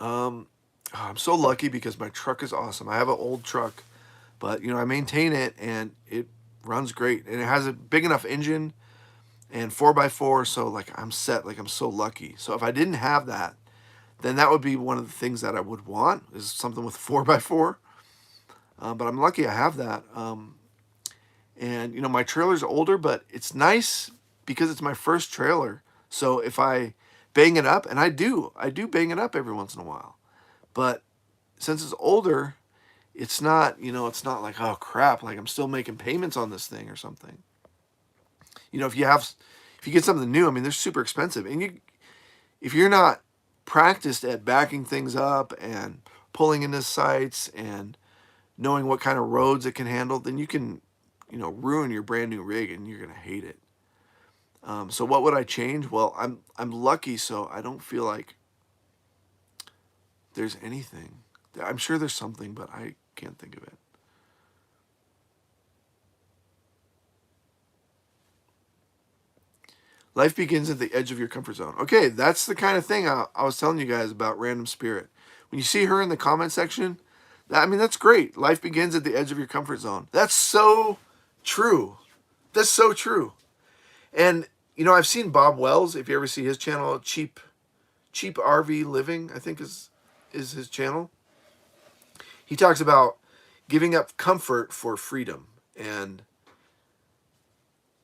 I'm so lucky because my truck is awesome. I have an old truck, but I maintain it and it runs great. And it has a big enough engine and 4x4, so like I'm set. Like I'm so lucky. So if I didn't have that, then that would be one of the things that I would want is something with 4x4. But I'm lucky I have that. And my trailer's older, but it's nice because it's my first trailer. So if I bang it up, and I do bang it up every once in a while. But since it's older, it's not, it's not like, oh crap, like I'm still making payments on this thing or something. If you get something new, I mean, they're super expensive. And if you're not practiced at backing things up and pulling into sites and knowing what kind of roads it can handle, then you can, ruin your brand new rig and you're going to hate it. So what would I change? Well, I'm lucky, so I don't feel like there's anything. I'm sure there's something, but I can't think of it. Life begins at the edge of your comfort zone. Okay, that's the kind of thing I was telling you guys about Random Spirit. When you see her in the comment section, that's great. Life begins at the edge of your comfort zone. That's so true. That's so true. And I've seen Bob Wells. If you ever see his channel, cheap RV living, I think is his channel. He talks about giving up comfort for freedom, and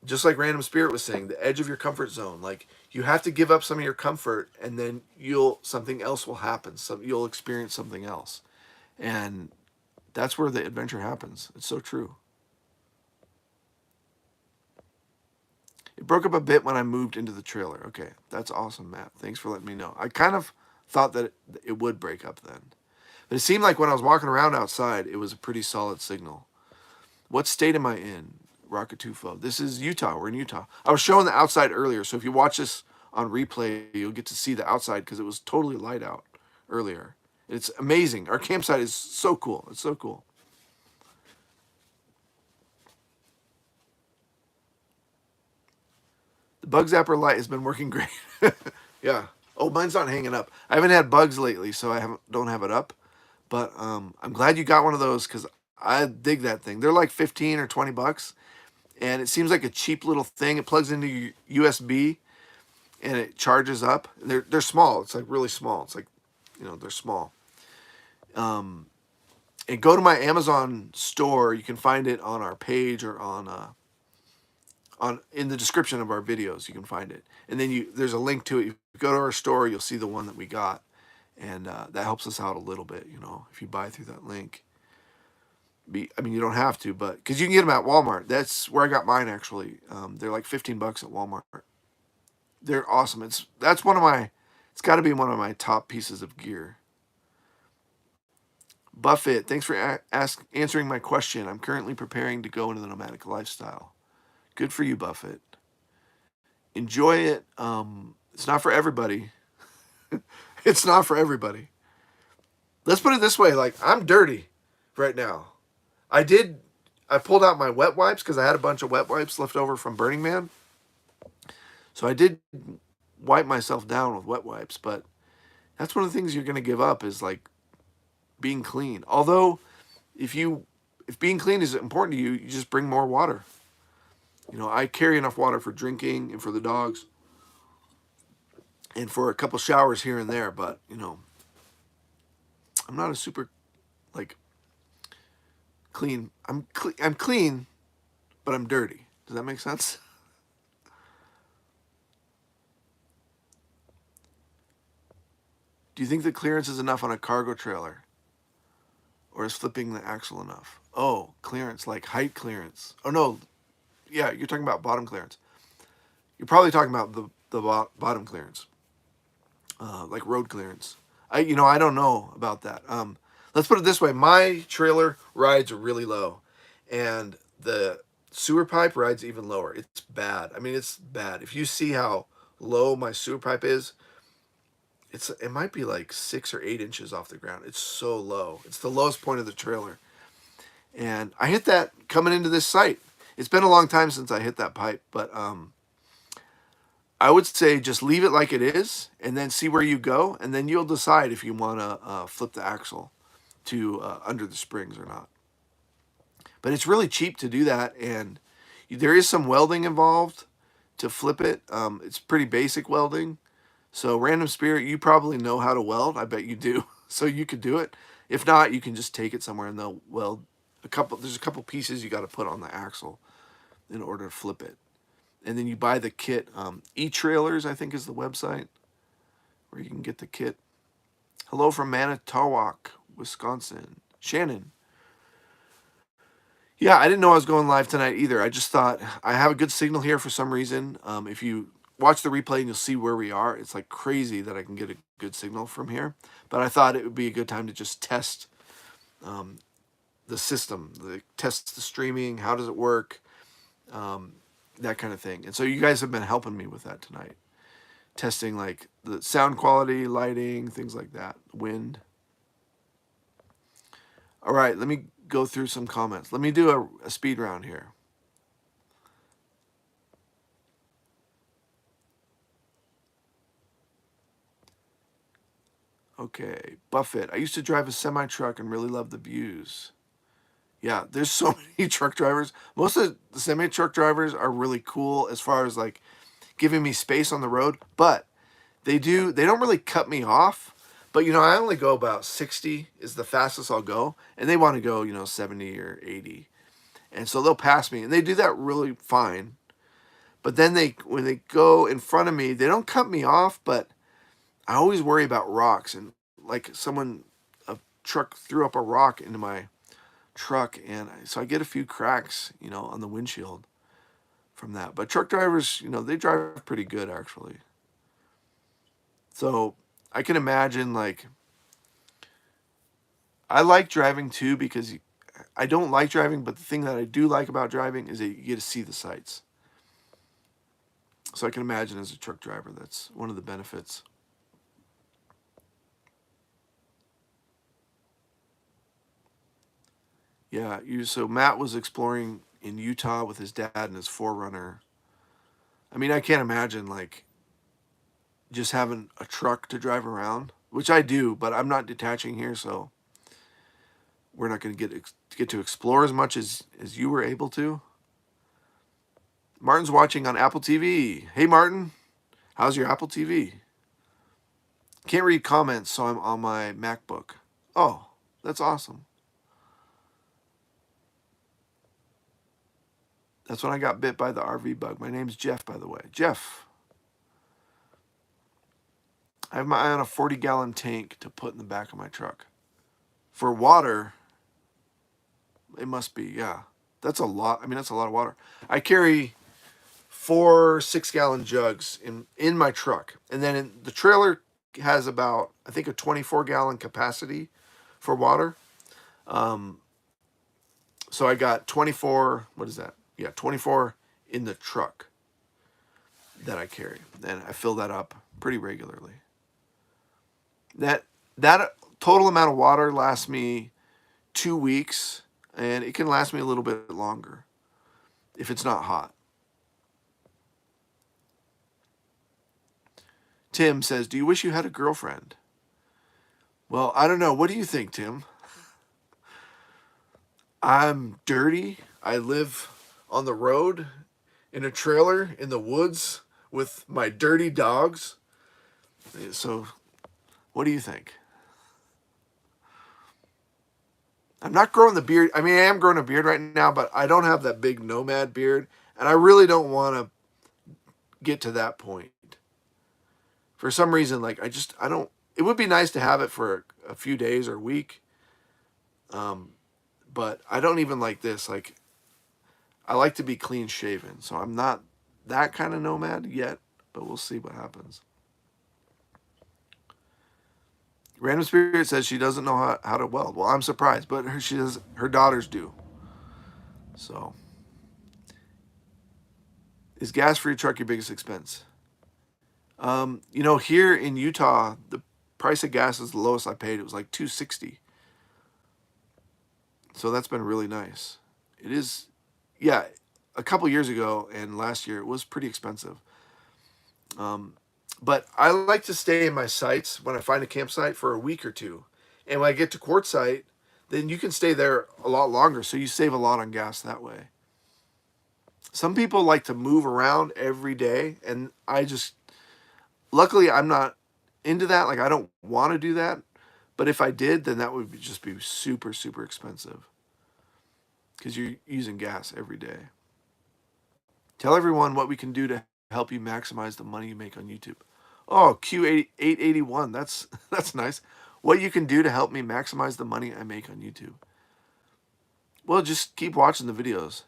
just like Random Spirit was saying, the edge of your comfort zone. Like you have to give up some of your comfort, and then something else will happen. You'll experience something else, and that's where the adventure happens. It's so true. It broke up a bit when I moved into the trailer. Okay, that's awesome, Matt. Thanks for letting me know. I kind of thought that it would break up then. But it seemed like when I was walking around outside, it was a pretty solid signal. What state am I in? Rocketufo. This is Utah. We're in Utah. I was showing the outside earlier, so if you watch this on replay, you'll get to see the outside because it was totally light out earlier. It's amazing. Our campsite is so cool. It's so cool. The bug zapper light has been working great. Yeah. Oh, mine's not hanging up. I haven't had bugs lately, so don't have it up. But I'm glad you got one of those because I dig that thing. They're like 15 or 20 bucks, and it seems like a cheap little thing. It plugs into your USB, and it charges up. They're small. It's like really small. It's like, they're small. And go to my Amazon store. You can find it on our page or on in the description of our videos. You can find it, and then there's a link to it. You go to our store, you'll see the one that we got, and that helps us out a little bit. If you buy through that link. You don't have to, but because you can get them at Walmart. That's where I got mine actually. They're like 15 bucks at Walmart. They're awesome. It's got to be one of my top pieces of gear. Buffett, thanks for answering my question. I'm currently preparing to go into the nomadic lifestyle. Good for you, Buffett. Enjoy it. It's not for everybody. It's not for everybody. Let's put it this way, like, I'm dirty right now. I pulled out my wet wipes because I had a bunch of wet wipes left over from Burning Man. So I did wipe myself down with wet wipes, but that's one of the things you're going to give up is like being clean. Although if being clean is important to you, you just bring more water. You know, I carry enough water for drinking and for the dogs and for a couple showers here and there, but, you know, I'm not a super like clean. I'm clean, but I'm dirty. Does that make sense? Do you think the clearance is enough on a cargo trailer? Or is flipping the axle enough? Oh, clearance, like height clearance. Oh, no. Yeah, you're talking about bottom clearance. You're probably talking about the bottom clearance, like road clearance. I don't know about that. Let's put it this way. My trailer rides really low, and the sewer pipe rides even lower. It's bad. I mean, it's bad. If you see how low my sewer pipe is, it might be like 6 or 8 inches off the ground. It's so low. It's the lowest point of the trailer. And I hit that coming into this site. It's been a long time since I hit that pipe, but I would say just leave it like it is and then see where you go, and then you'll decide if you want to flip the axle to under the springs or not. But it's really cheap to do that, and there is some welding involved to flip it. It's pretty basic welding. So Random Spirit, you probably know how to weld. I bet you do. So you could do it. If not, you can just take it somewhere and they'll weld there's a couple pieces you got to put on the axle in order to flip it. And then you buy the kit. E-Trailers, I think, is the website where you can get the kit. Hello from Manitowoc, Wisconsin. Shannon. Yeah, I didn't know I was going live tonight either. I just thought I have a good signal here for some reason. If you watch the replay and you'll see where we are, it's like crazy that I can get a good signal from here. But I thought it would be a good time to just test the system, test the streaming, how does it work, that kind of thing. And so you guys have been helping me with that tonight. Testing like the sound quality, lighting, things like that, wind. All right, let me go through some comments. Let me do a speed round here. Okay, Buffett. I used to drive a semi-truck and really love the views. Yeah, there's so many truck drivers. Most of the semi-truck drivers are really cool as far as like giving me space on the road, but they don't really cut me off. But I only go about 60 is the fastest I'll go, and they want to go 70 or 80. And so they'll pass me, and they do that really fine. But then when they go in front of me, they don't cut me off, but I always worry about rocks, and like a truck threw up a rock into my truck, and so I get a few cracks, on the windshield from that. But truck drivers, they drive pretty good actually. So I can imagine, like, I like driving too because I don't like driving, but the thing that I do like about driving is that you get to see the sights. So I can imagine as a truck driver, that's one of the benefits. Yeah, so Matt was exploring in Utah with his dad and his 4Runner. I mean, I can't imagine like just having a truck to drive around, which I do, but I'm not detaching here, so we're not going to get to explore as much as you were able to. Martin's watching on Apple TV. Hey, Martin, how's your Apple TV? Can't read comments, so I'm on my MacBook. Oh, that's awesome. That's when I got bit by the RV bug. My name's Jeff, by the way. Jeff. I have my eye on a 40-gallon tank to put in the back of my truck. For water, it must be, yeah. That's a lot. I mean, that's a lot of water. I carry 4 6-gallon jugs in my truck. And then the trailer has about, I think, a 24-gallon capacity for water. So I got 24, what is that? Yeah, 24 in the truck that I carry, and I fill that up pretty regularly. That total amount of water lasts me 2 weeks, and it can last me a little bit longer if it's not hot. Tim says, do you wish you had a girlfriend? Well, I don't know. What do you think, Tim? I'm dirty. I live on the road in a trailer in the woods with my dirty dogs. So, what do you think? I'm not growing the beard. I mean, I am growing a beard right now, but I don't have that big Nomad beard. And I really don't want to get to that point. For some reason, like, I don't, it would be nice to have it for a few days or a week. But I don't even like this. Like, I like to be clean shaven. So I'm not that kind of nomad yet, but we'll see what happens. Random Spirit says she doesn't know how to weld. Well, I'm surprised, but her daughters do. So, is gas for your truck your biggest expense? Here in Utah, the price of gas is the lowest I paid. It was like $2.60. So that's been really nice. It is, yeah, a couple years ago and last year it was pretty expensive. But I like to stay in my sites when I find a campsite for a week or two. And when I get to Quartzsite, then you can stay there a lot longer. So you save a lot on gas that way. Some people like to move around every day. And luckily I'm not into that. Like, I don't want to do that. But if I did, then that would just be super, super expensive. Because you're using gas every day. Tell everyone what we can do to help you maximize the money you make on YouTube. Oh, Q881. That's nice. What you can do to help me maximize the money I make on YouTube. Well, just keep watching the videos.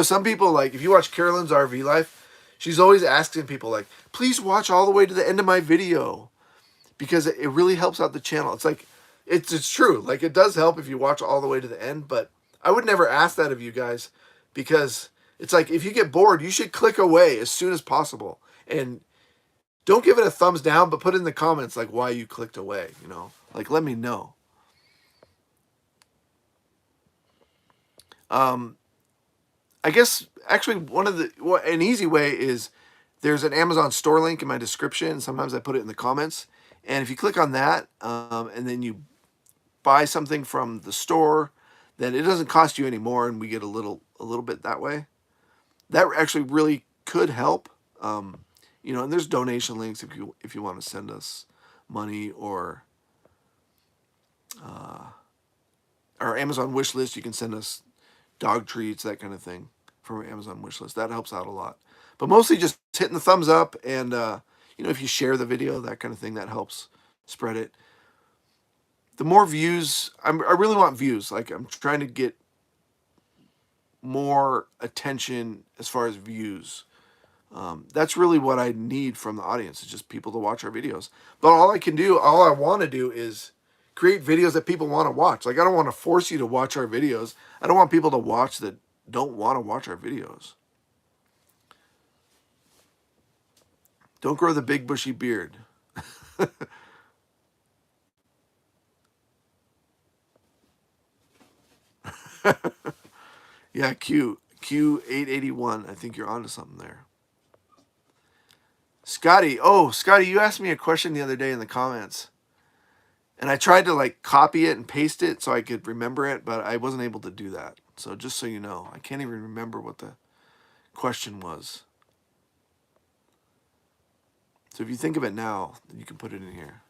Some people, like, if you watch Carolyn's RV Life, she's always asking people, like, please watch all the way to the end of my video. Because it really helps out the channel. It's like, it's true. Like, it does help if you watch all the way to the end. But I would never ask that of you guys. Because it's like, if you get bored, you should click away as soon as possible. And don't give it a thumbs down, but put in the comments, like, why you clicked away, Like, let me know. I guess, actually, an easy way is there's an Amazon store link in my description. Sometimes I put it in the comments. And if you click on that, and then you buy something from the store, then it doesn't cost you any more, and we get a little bit that way. That actually really could help. And there's donation links if you want to send us money, or our Amazon wish list. You can send us dog treats, that kind of thing, from our Amazon wish list. That helps out a lot. But mostly just hitting the thumbs up, and if you share the video, that kind of thing, that helps spread it. The more views, I really want views. Like, I'm trying to get more attention as far as views. That's really what I need from the audience, is just people to watch our videos. But all I want to do is create videos that people want to watch. Like, I don't want to force you to watch our videos. I don't want people to watch that don't want to watch our videos. Don't grow the big bushy beard. Yeah, Q881. I think you're onto something there. Scotty, you asked me a question the other day in the comments. And I tried to, like, copy it and paste it so I could remember it, but I wasn't able to do that. So just so you know, I can't even remember what the question was. So if you think of it now, then you can put it in here.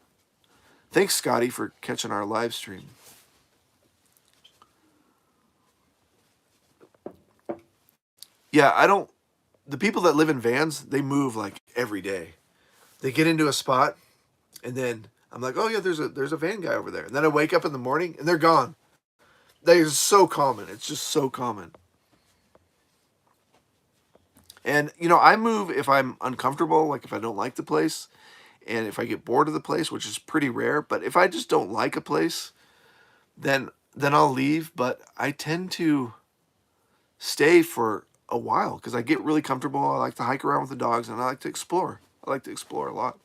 Thanks, Scotty, for catching our live stream. Yeah, the people that live in vans, they move, like, every day. They get into a spot, and then I'm like, oh yeah, there's a van guy over there. And then I wake up in the morning, and they're gone. That is so common. It's just so common. And, I move if I'm uncomfortable, like if I don't like the place, and if I get bored of the place, which is pretty rare. But if I just don't like a place, then I'll leave. But I tend to stay for a while because I get really comfortable. I like to hike around with the dogs, and I like to explore. I like to explore a lot.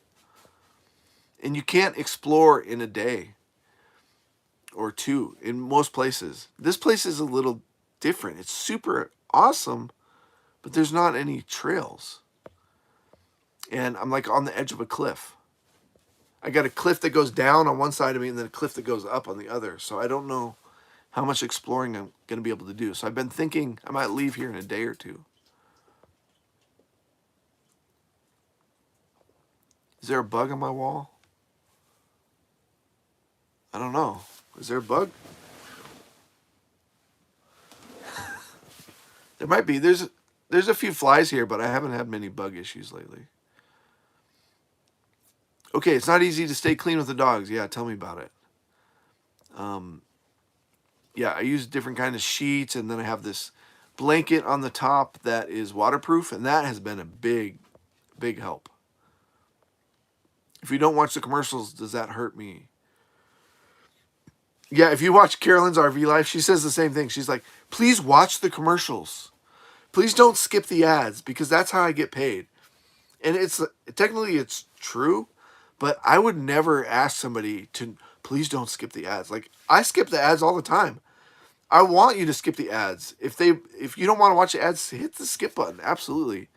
And you can't explore in a day or two in most places. This place is a little different. It's super awesome, but there's not any trails. And I'm like on the edge of a cliff. I got a cliff that goes down on one side of me and then a cliff that goes up on the other. So I don't know how much exploring I'm going to be able to do. So I've been thinking I might leave here in a day or two. Is there a bug on my wall? I don't know. Is there a bug? There might be. There's a few flies here, but I haven't had many bug issues lately. Okay, it's not easy to stay clean with the dogs. Yeah, tell me about it. Yeah, I use different kind of sheets, and then I have this blanket on the top that is waterproof, and that has been a big, big help. If you don't watch the commercials, does that hurt me? Yeah, if you watch Carolyn's RV Life, she says the same thing. She's like, please watch the commercials. Please don't skip the ads because that's how I get paid. And it's technically it's true, but I would never ask somebody to please don't skip the ads. Like I skip the ads all the time. I want you to skip the ads. If you don't want to watch the ads, hit the skip button. Absolutely.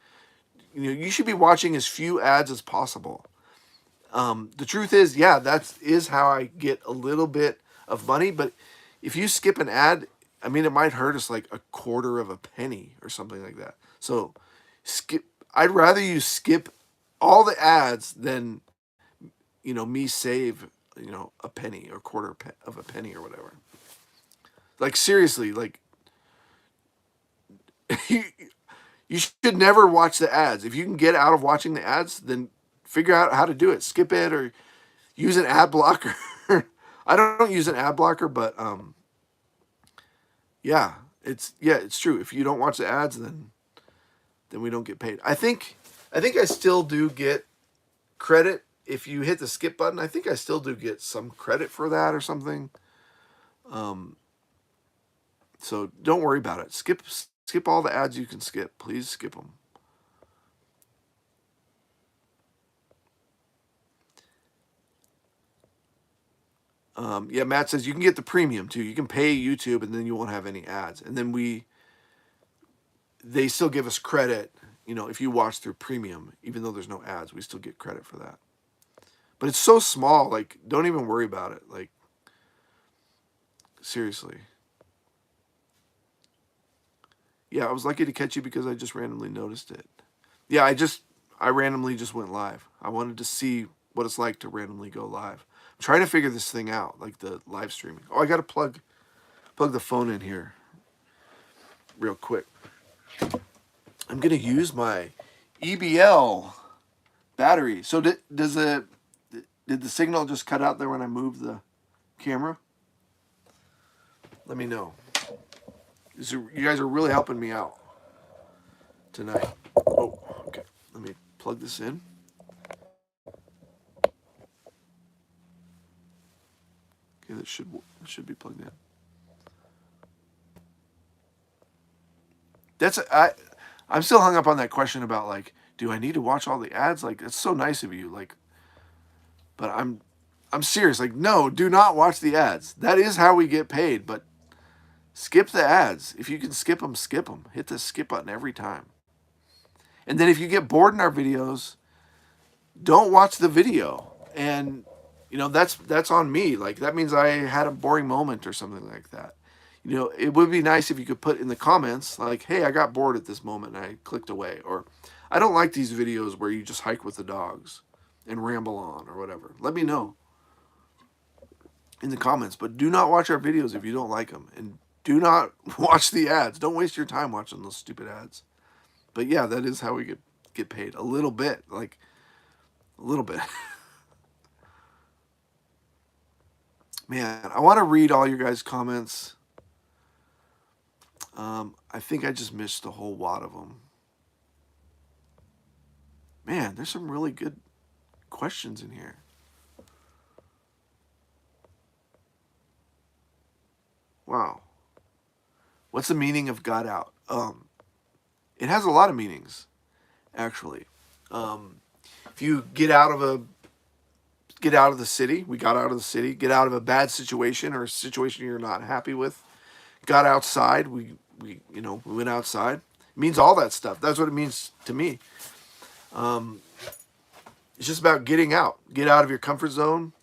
You know, you should be watching as few ads as possible. The truth is, yeah, that is how I get a little bit of money. But if you skip an ad, I mean, it might hurt us like a quarter of a penny or something like that. So skip. I'd rather you skip all the ads than me save a penny or quarter of a penny or whatever. Like seriously, like you should never watch the ads. If you can get out of watching the ads, then figure out how to do it. Skip it or use an ad blocker. I don't use an ad blocker, but yeah, it's true. If you don't watch the ads, then we don't get paid. I think I still do get credit if you hit the skip button. I think I still do get some credit for that or something. So don't worry about it. Skip all the ads you can skip. Please skip them. Yeah, Matt says you can get the premium too. You can pay YouTube and then you won't have any ads. And then they still give us credit, if you watch through premium, even though there's no ads, we still get credit for that. But it's so small, like don't even worry about it. Like seriously. Yeah, I was lucky to catch you because I just randomly noticed it. Yeah, I randomly just went live. I wanted to see what it's like to randomly go live. I'm trying to figure this thing out, like the live streaming. Oh, I got to plug the phone in here real quick. I'm going to use my EBL battery. So did the signal just cut out there when I moved the camera? Let me know. You guys are really helping me out tonight. Oh, okay. Let me plug this in. Okay, that should be plugged in. I'm still hung up on that question about like, do I need to watch all the ads? Like, it's so nice of you. Like, but I'm serious. Like, no, do not watch the ads. That is how we get paid. But skip the ads. If you can skip them, skip them. Hit the skip button every time. And then if you get bored in our videos, don't watch the video. And that's on me. Like that means I had a boring moment or something like that. It would be nice if you could put in the comments like, hey, I got bored at this moment and I clicked away. Or I don't like these videos where you just hike with the dogs and ramble on or whatever. Let me know in the comments. But do not watch our videos if you don't like them. And do not watch the ads. Don't waste your time watching those stupid ads. But yeah, that is how we get paid. A little bit. Like, a little bit. Man, I want to read all your guys' comments. I think I just missed a whole lot of them. Man, there's some really good questions in here. Wow. What's the meaning of got out? It has a lot of meanings, actually. If you get out of the city, we got out of the city, get out of a bad situation or a situation you're not happy with, got outside, we went outside. It means all that stuff. That's what it means to me. Um, it's just about getting out. Get out of your comfort zone,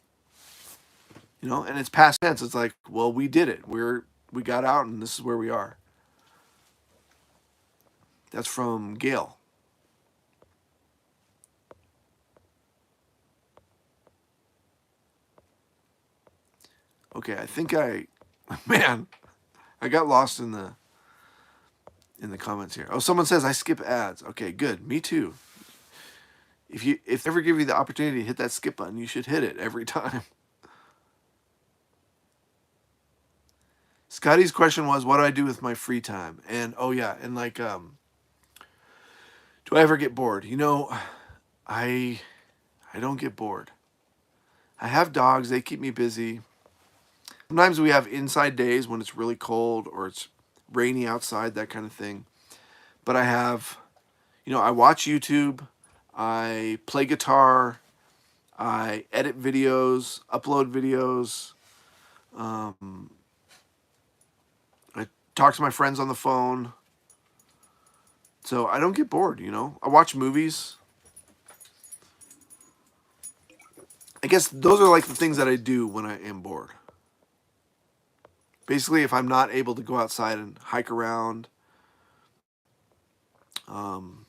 and it's past tense. It's like, well, we did it. We got out and this is where we are. That's from Gail. Okay, I think man, I got lost in the comments here. Oh, someone says I skip ads. Okay, good. Me too. If they ever give you the opportunity to hit that skip button, you should hit it every time. Scotty's question was, what do I do with my free time? And oh yeah, and like do I ever get bored? I I don't get bored. I have dogs, they keep me busy. Sometimes we have inside days when it's really cold or it's rainy outside, that kind of thing. But I watch YouTube, I play guitar, I edit videos, upload videos, um, I talk to my friends on the phone. So I don't get bored. I watch movies. I guess those are like the things that I do when I am bored. Basically, if I'm not able to go outside and hike around, um,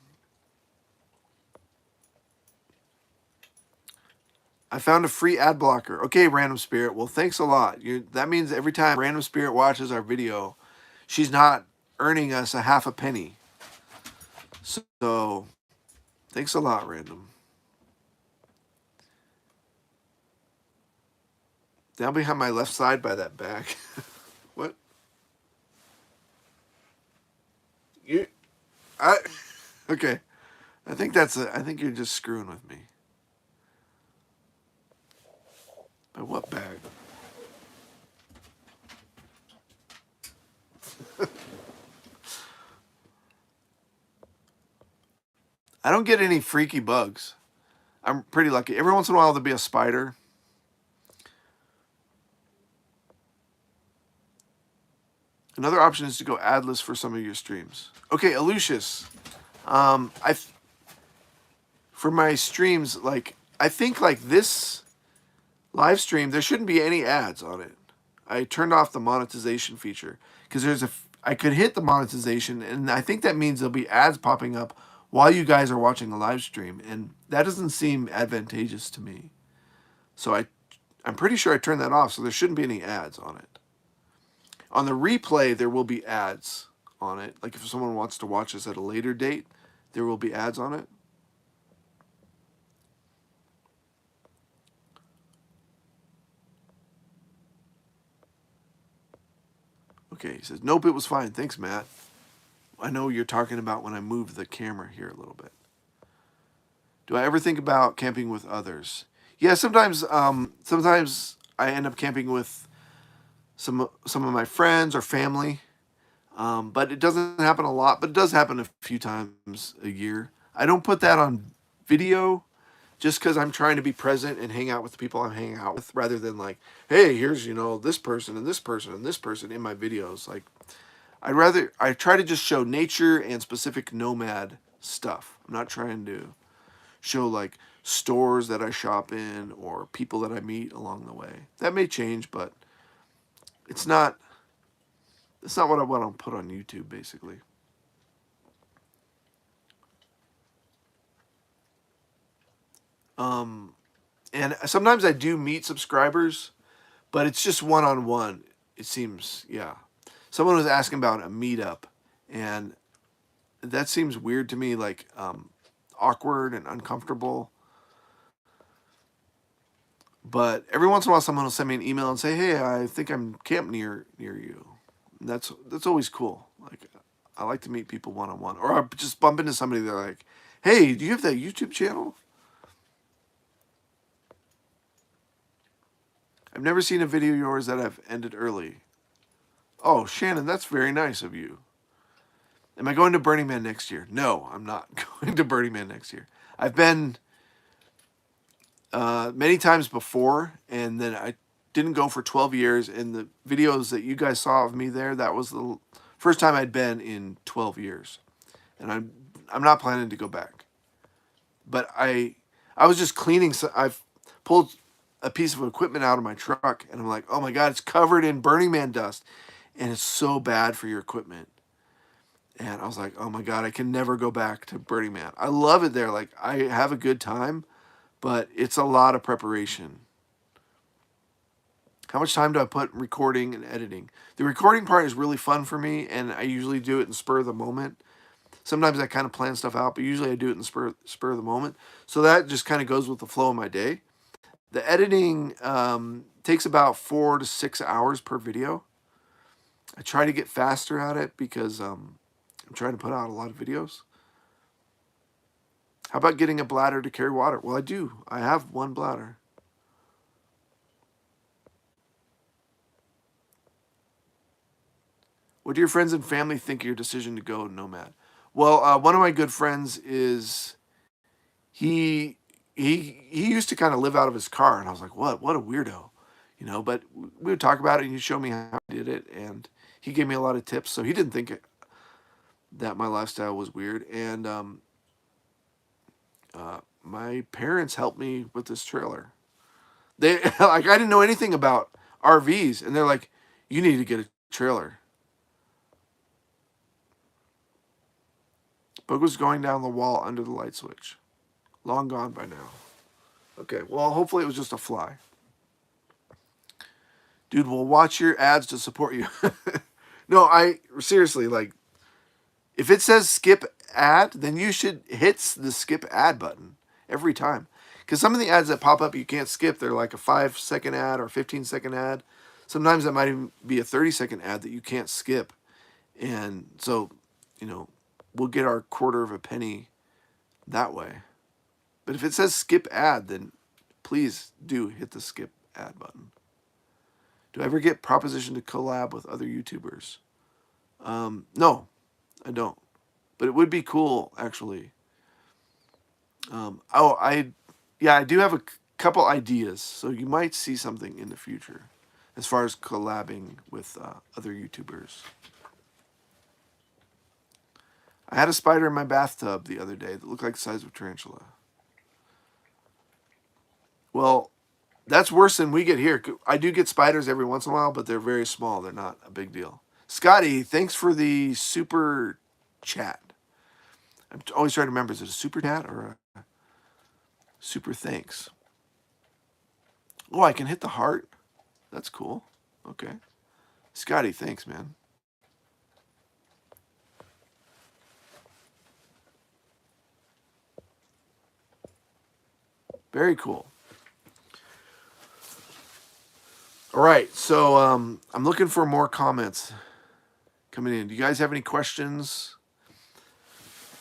I found a free ad blocker. Okay, Random Spirit. Well, thanks a lot. That means every time Random Spirit watches our video, she's not earning us a half a penny. So, thanks a lot, Random. Down behind my left side by that bag. What? You? I? Okay. I think you're just screwing with me. By what bag? I don't get any freaky bugs. I'm pretty lucky. Every once in a while there'll be a spider. Another option is to go adless for some of your streams. Okay, Aloysius. I for my streams, I think like this live stream, there shouldn't be any ads on it. I turned off the monetization feature because I could hit the monetization, and I think that means there'll be ads popping up while you guys are watching a live stream, and that doesn't seem advantageous to me. So I'm pretty sure I turned that off, so there shouldn't be any ads on it. On the replay, there will be ads on it. Like if someone wants to watch this at a later date, there will be ads on it. Okay, he says, nope, it was fine. Thanks, Matt. I know you're talking about when I move the camera here a little bit. Do I ever think about camping with others? Yeah, sometimes I end up camping with some of my friends or family. But it doesn't happen a lot, but it does happen a few times a year. I don't put that on video just because I'm trying to be present and hang out with the people I'm hanging out with rather than like, hey, here's, this person and this person and this person in my videos. Like, I try to just show nature and specific Nomad stuff. I'm not trying to show like stores that I shop in or people that I meet along the way. That may change, but it's not what I want to put on YouTube, basically. And sometimes I do meet subscribers, but it's just one-on-one. It seems, yeah. Someone was asking about a meetup, and that seems weird to me, like awkward and uncomfortable. But every once in a while, someone will send me an email and say, "Hey, I think I'm camped near you." And that's always cool. Like, I like to meet people one-on-one, or I just bump into somebody. They're like, "Hey, do you have that YouTube channel?" I've never seen a video of yours that I've ended early. Oh, Shannon, that's very nice of you. Am I going to Burning Man next year? No, I'm not going to Burning Man next year. I've been many times before, and then I didn't go for 12 years. And the videos that you guys saw of me there, that was the first time I'd been in 12 years. And I'm not planning to go back. But I was just cleaning. So I've pulled a piece of equipment out of my truck, and I'm like, oh my God, it's covered in Burning Man dust, and it's so bad for your equipment. And I was like, oh my God, I can never go back to Burning Man. I love it there. Like, I have a good time, but it's a lot of preparation. How much time do I put in recording and editing? The recording part is really fun for me, and I usually do it in spur of the moment. Sometimes I kind of plan stuff out, but usually I do it in spur of the moment. So that just kind of goes with the flow of my day. The editing takes about 4 to 6 hours per video. I try to get faster at it because I'm trying to put out a lot of videos. How about getting a bladder to carry water? Well, I do. I have one bladder. What do your friends and family think of your decision to go Nomad? Well, one of my good friends is he used to kind of live out of his car, and I was like, what a weirdo, you know. But we would talk about it, and he'd show me how he did it, and he gave me a lot of tips. So he didn't think that my lifestyle was weird, and my parents helped me with this trailer. They like I didn't know anything about RVs, and they're like, you need to get a trailer. Book was going down the wall under the light switch. Long gone by now. Okay, well, hopefully it was just a fly. Dude, we'll watch your ads to support you. No, I seriously, like, if it says skip ad, then you should hit the skip ad button every time. Because some of the ads that pop up you can't skip. They're like a 5-second ad or 15-second ad. Sometimes that might even be a 30-second ad that you can't skip. And so, you know, we'll get our quarter of a penny that way. But if it says skip ad, then please do hit the skip ad button. Do I ever get propositioned to collab with other YouTubers? No, I don't. But it would be cool, actually. I do have a couple ideas, so you might see something in the future as far as collabing with other YouTubers. I had a spider in my bathtub the other day that looked like the size of a tarantula. Well, that's worse than we get here. I do get spiders every once in a while, but they're very small. They're not a big deal. Scotty, thanks for the super chat. I'm always trying to remember, is it a super chat or a super thanks? Oh, I can hit the heart. That's cool. Okay. Scotty, thanks, man. Very cool. All right, so I'm looking for more comments coming in. Do you guys have any questions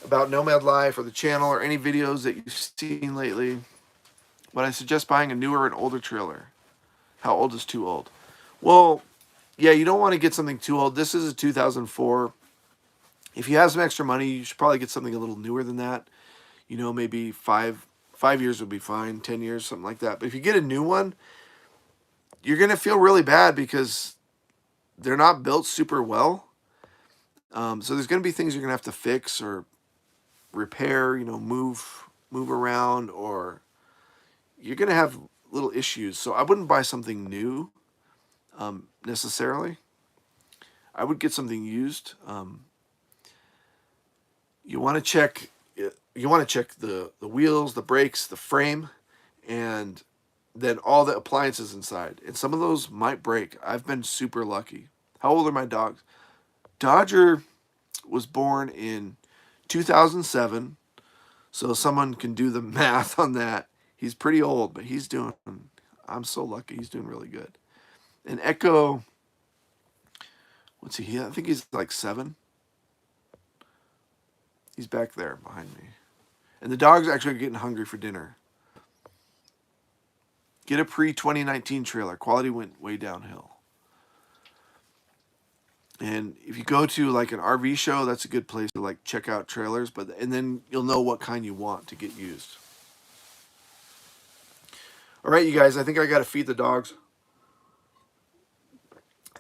about Nomad Life or the channel or any videos that you've seen lately? Would I suggest buying a newer and older trailer? How old is too old? Well, yeah, you don't want to get something too old. This is a 2004. If you have some extra money, you should probably get something a little newer than that. You know, maybe five years would be fine, 10 years, something like that. But if you get a new one, you're going to feel really bad because they're not built super well. So there's going to be things you're going to have to fix or repair, you know, move around, or you're going to have little issues. So I wouldn't buy something new necessarily. I would get something used. You want to check the wheels, the brakes, the frame, and then all the appliances inside. And some of those might break. I've been super lucky. How old are my dogs? Dodger was born in 2007, so someone can do the math on that. He's pretty old, but I'm so lucky. He's doing really good. And Echo, what's he? I think he's like 7. He's back there behind me. And the dogs actually are getting hungry for dinner. Get a pre-2019 trailer. Quality went way downhill. And if you go to like an RV show, that's a good place to like check out trailers. And then you'll know what kind you want to get used. All right, you guys. I think I got to feed the dogs.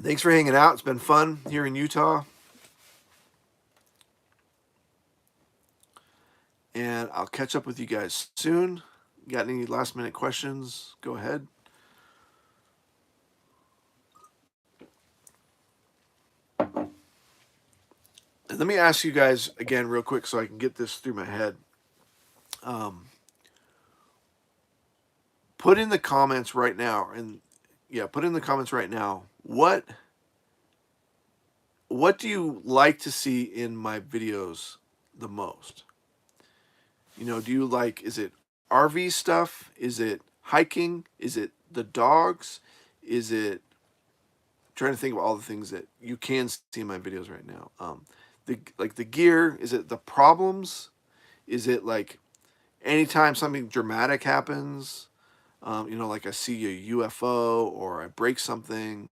Thanks for hanging out. It's been fun here in Utah. And I'll catch up with you guys soon. Got any last minute questions? Go ahead. And let me ask you guys again, real quick, so I can get this through my head. Um, put in the comments right now, and yeah, put in the comments right now. What do you like to see in my videos the most? You know, do you like, is it RV stuff? Is it hiking? Is it the dogs? Is it, I'm trying to think of all the things that you can see in my videos right now. The gear, is it the problems? Is it like anytime something dramatic happens? You know, like I see a UFO or I break something.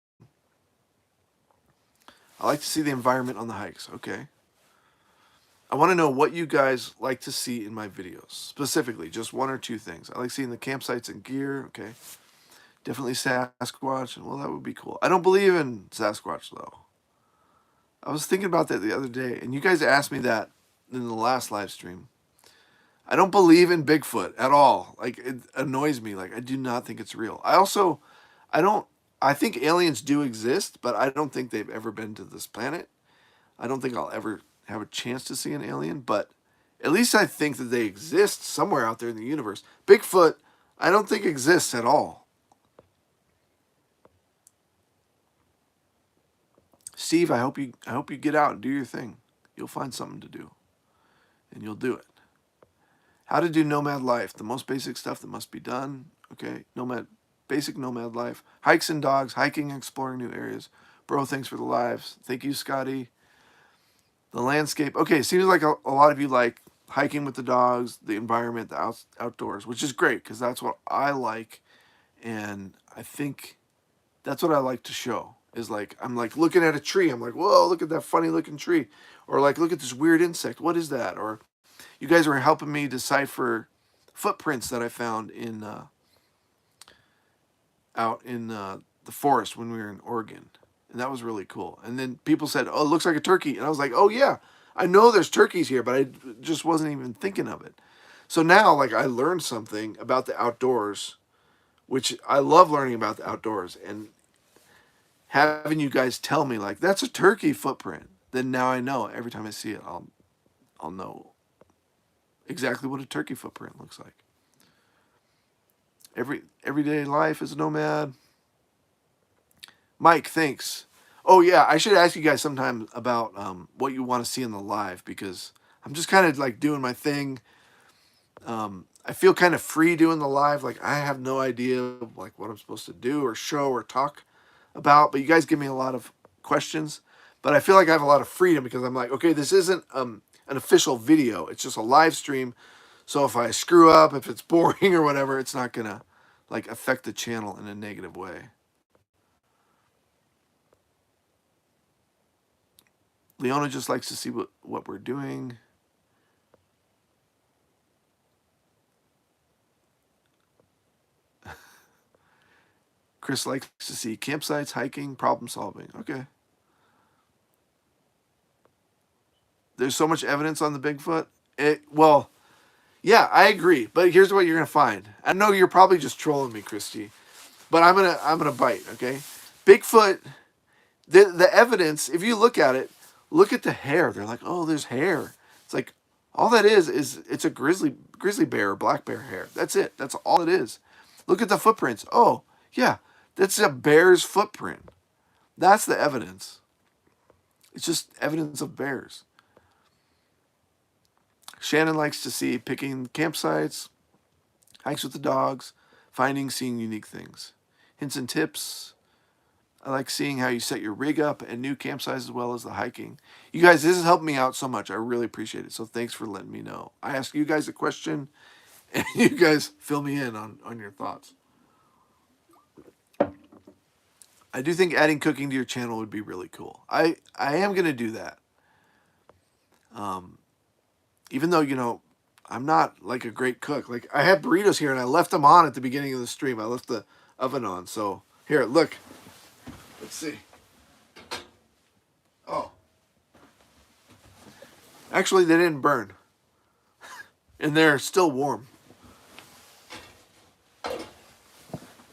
I like to see the environment on the hikes. Okay. I want to know what you guys like to see in my videos. Specifically, just one or two things. I like seeing the campsites and gear. Okay. Definitely Sasquatch. Well, that would be cool. I don't believe in Sasquatch, though. I was thinking about that the other day, and you guys asked me that in the last live stream. I don't believe in Bigfoot at all. Like, it annoys me. Like, I do not think it's real. I don't, I think aliens do exist, but I don't think they've ever been to this planet. I don't think I'll ever have a chance to see an alien, but at least I think that they exist somewhere out there in the universe. Bigfoot, I don't think exists at all. Steve, I hope you get out and do your thing. You'll find something to do, and you'll do it. How to do nomad life. The most basic stuff that must be done. Okay, basic nomad life. Hikes and dogs, hiking and exploring new areas. Bro, thanks for the lives. Thank you, Scotty. The landscape. Okay, seems like a lot of you like hiking with the dogs, the environment, the outdoors, which is great because that's what I like, and I think that's what I like to show. Is like I'm like looking at a tree. I'm like, whoa, look at that funny looking tree, or like look at this weird insect. What is that? Or you guys were helping me decipher footprints that I found in out in the forest when we were in Oregon, and that was really cool. And then people said, "Oh, it looks like a turkey," and I was like, "Oh yeah, I know there's turkeys here, but I just wasn't even thinking of it." So now, like, I learned something about the outdoors, which I love learning about the outdoors, and having you guys tell me like that's a turkey footprint. Then now I know every time I see it, I'll know exactly what a turkey footprint looks like. Everyday life as a nomad. Mike, thanks. Oh yeah, I should ask you guys sometime about what you want to see in the live because I'm just kind of like doing my thing. I feel kind of free doing the live. Like I have no idea like what I'm supposed to do or show or talk about. But you guys give me a lot of questions. But I feel like I have a lot of freedom because I'm like, okay, this isn't an official video. It's just a live stream. So if I screw up, if it's boring or whatever, it's not gonna like affect the channel in a negative way. Leona just likes to see what we're doing. Chris likes to see campsites, hiking, problem solving. Okay. There's so much evidence on the Bigfoot. Well, yeah, I agree. But here's what you're gonna find. I know you're probably just trolling me, Christy, but I'm gonna bite. Okay, Bigfoot. The evidence. If you look at it, look at the hair. They're like, oh, there's hair. It's like all that is it's a grizzly bear or black bear hair. That's it. That's all it is. Look at the footprints. Oh, yeah, that's a bear's footprint. That's the evidence. It's just evidence of bears. Shannon likes to see picking campsites, hikes with the dogs, finding, seeing unique things. Hints and tips. I like seeing how you set your rig up and new campsites as well as the hiking. You guys, this has helped me out so much. I really appreciate it. So thanks for letting me know. I ask you guys a question and you guys fill me in on your thoughts. I do think adding cooking to your channel would be really cool. I am going to do that. Even though, you know, I'm not like a great cook. Like I had burritos here and I left them on at the beginning of the stream. I left the oven on. So here, look. Let's see. Oh. Actually, they didn't burn. And they're still warm.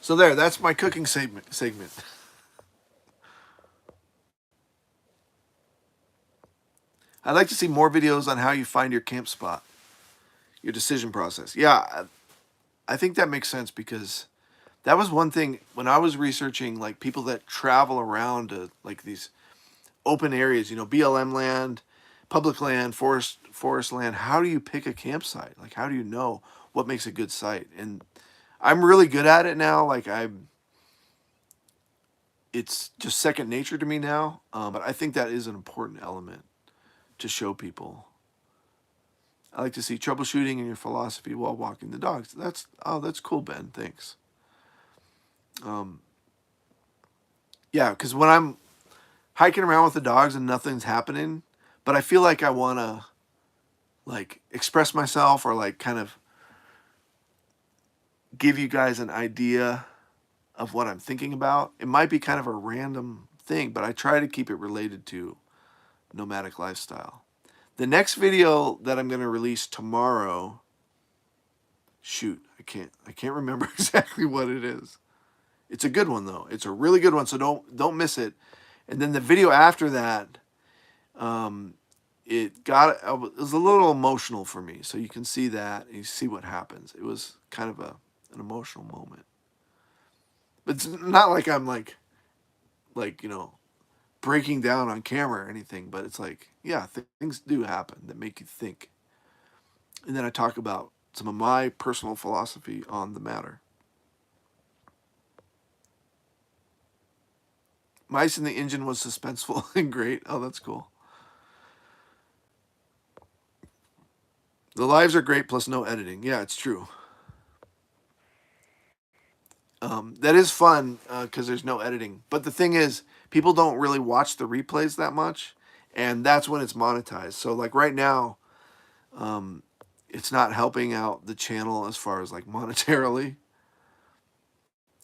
So there, that's my cooking segment. I'd like to see more videos on how you find your camp spot, your decision process. Yeah, I think that makes sense because that was one thing when I was researching like people that travel around to like these open areas, you know, BLM land, public land, forest land. How do you pick a campsite? Like how do you know what makes a good site? And I'm really good at it now. Like it's just second nature to me now. But I think that is an important element to show people. I like to see troubleshooting in your philosophy while walking the dogs. That's cool, Ben. Thanks. Yeah, because when I'm hiking around with the dogs and nothing's happening, but I feel like I want to like express myself or like kind of give you guys an idea of what I'm thinking about. It might be kind of a random thing, but I try to keep it related to nomadic lifestyle. The next video that I'm going to release tomorrow, shoot, I can't remember exactly what it is. It's a good one though. It's a really good one, so don't miss it. And then the video after that, it was a little emotional for me. So you can see that and you see what happens. It was kind of an emotional moment. But it's not like I'm like you know, breaking down on camera or anything, but it's like, yeah, things do happen that make you think. And then I talk about some of my personal philosophy on the matter. Mice in the engine was suspenseful and great. Oh, that's cool. The lives are great plus no editing. Yeah, it's true. That is fun because there's no editing. But the thing is, people don't really watch the replays that much, and that's when it's monetized. So like right now, it's not helping out the channel as far as like monetarily.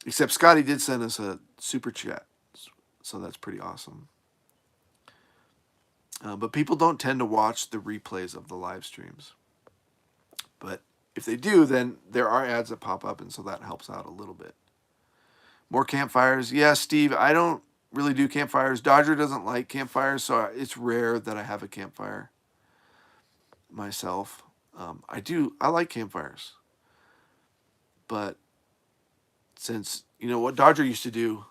Except Scotty did send us a super chat, so that's pretty awesome. But people don't tend to watch the replays of the live streams. But if they do, then there are ads that pop up, and so that helps out a little bit. More campfires. Yeah, Steve, I don't really do campfires. Dodger doesn't like campfires, so it's rare that I have a campfire myself. I like campfires. But since, you know, what Dodger used to do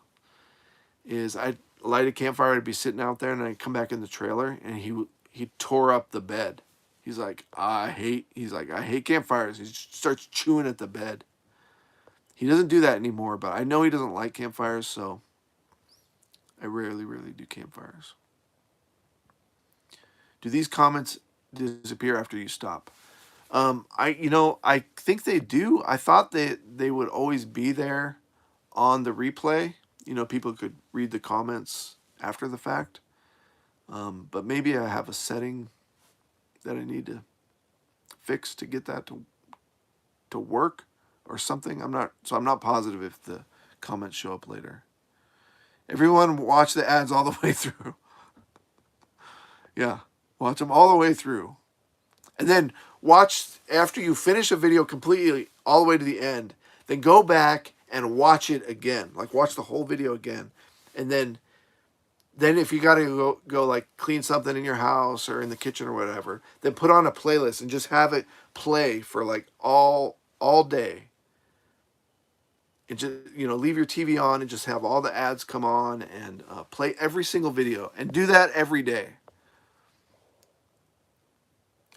is I'd light a campfire, I'd be sitting out there, and I'd come back in the trailer, and he tore up the bed. He's like, I hate campfires. He starts chewing at the bed. He doesn't do that anymore, but I know he doesn't like campfires, so I rarely do campfires. Do these comments disappear after you stop? I think they do. I thought they would always be there on the replay. You know, people could read the comments after the fact. But maybe I have a setting that I need to fix to get that to work or something. I'm not positive if the comments show up later. Everyone watch the ads all the way through. Yeah, watch them all the way through. And then watch, after you finish a video completely all the way to the end, then go back and watch it again. Like watch the whole video again. And then if you got to go like clean something in your house or in the kitchen or whatever, then put on a playlist and just have it play for like all day. And just, you know, leave your TV on and just have all the ads come on and play every single video. And do that every day.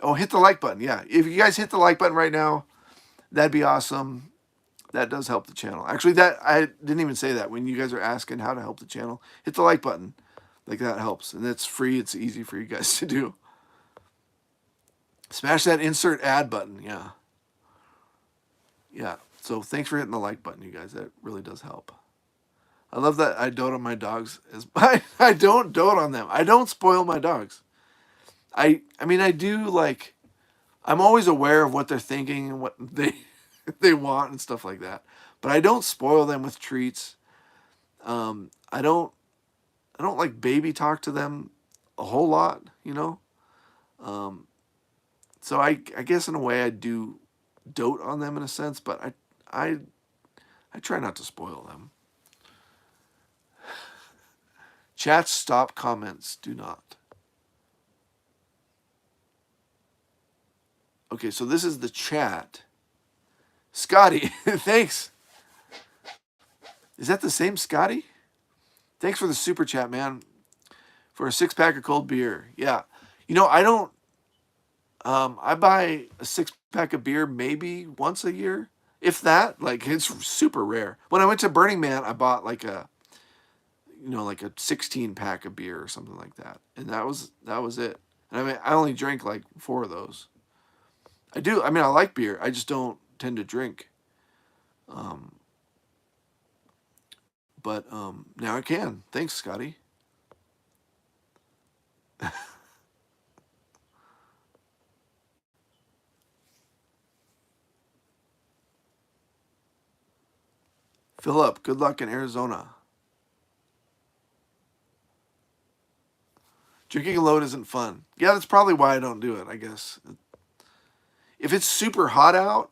Oh, hit the like button. Yeah. If you guys hit the like button right now, that'd be awesome. That does help the channel. Actually, that I didn't even say that when you guys are asking how to help the channel. Hit the like button. Like that helps. And it's free. It's easy for you guys to do. Smash that insert ad button. Yeah. Yeah. So thanks for hitting the like button, you guys. That really does help. I love that I dote on my dogs. I don't dote on them. I don't spoil my dogs. I mean, I do, like, I'm always aware of what they're thinking and what they want and stuff like that. But I don't spoil them with treats. Um, I don't I don't like baby talk to them a whole lot, you know. Um, so I guess in a way I do dote on them in a sense, but I I try not to spoil them. Chats stop, comments do not. Okay, so this is the chat. Scotty, thanks. Is that the same Scotty? Thanks for the super chat, man. For a 6-pack of cold beer. Yeah. You know, I don't I buy a 6-pack of beer maybe once a year. If that, like, it's super rare. When I went to Burning Man, I bought like a, you know, like a 16-pack of beer or something like that. And that was it. And I mean, I only drank like 4 of those. I mean, I like beer. I just don't tend to drink. Um, but now I can. Thanks, Scotty. Philip, good luck in Arizona. Drinking alone isn't fun. Yeah, that's probably why I don't do it, I guess. If it's super hot out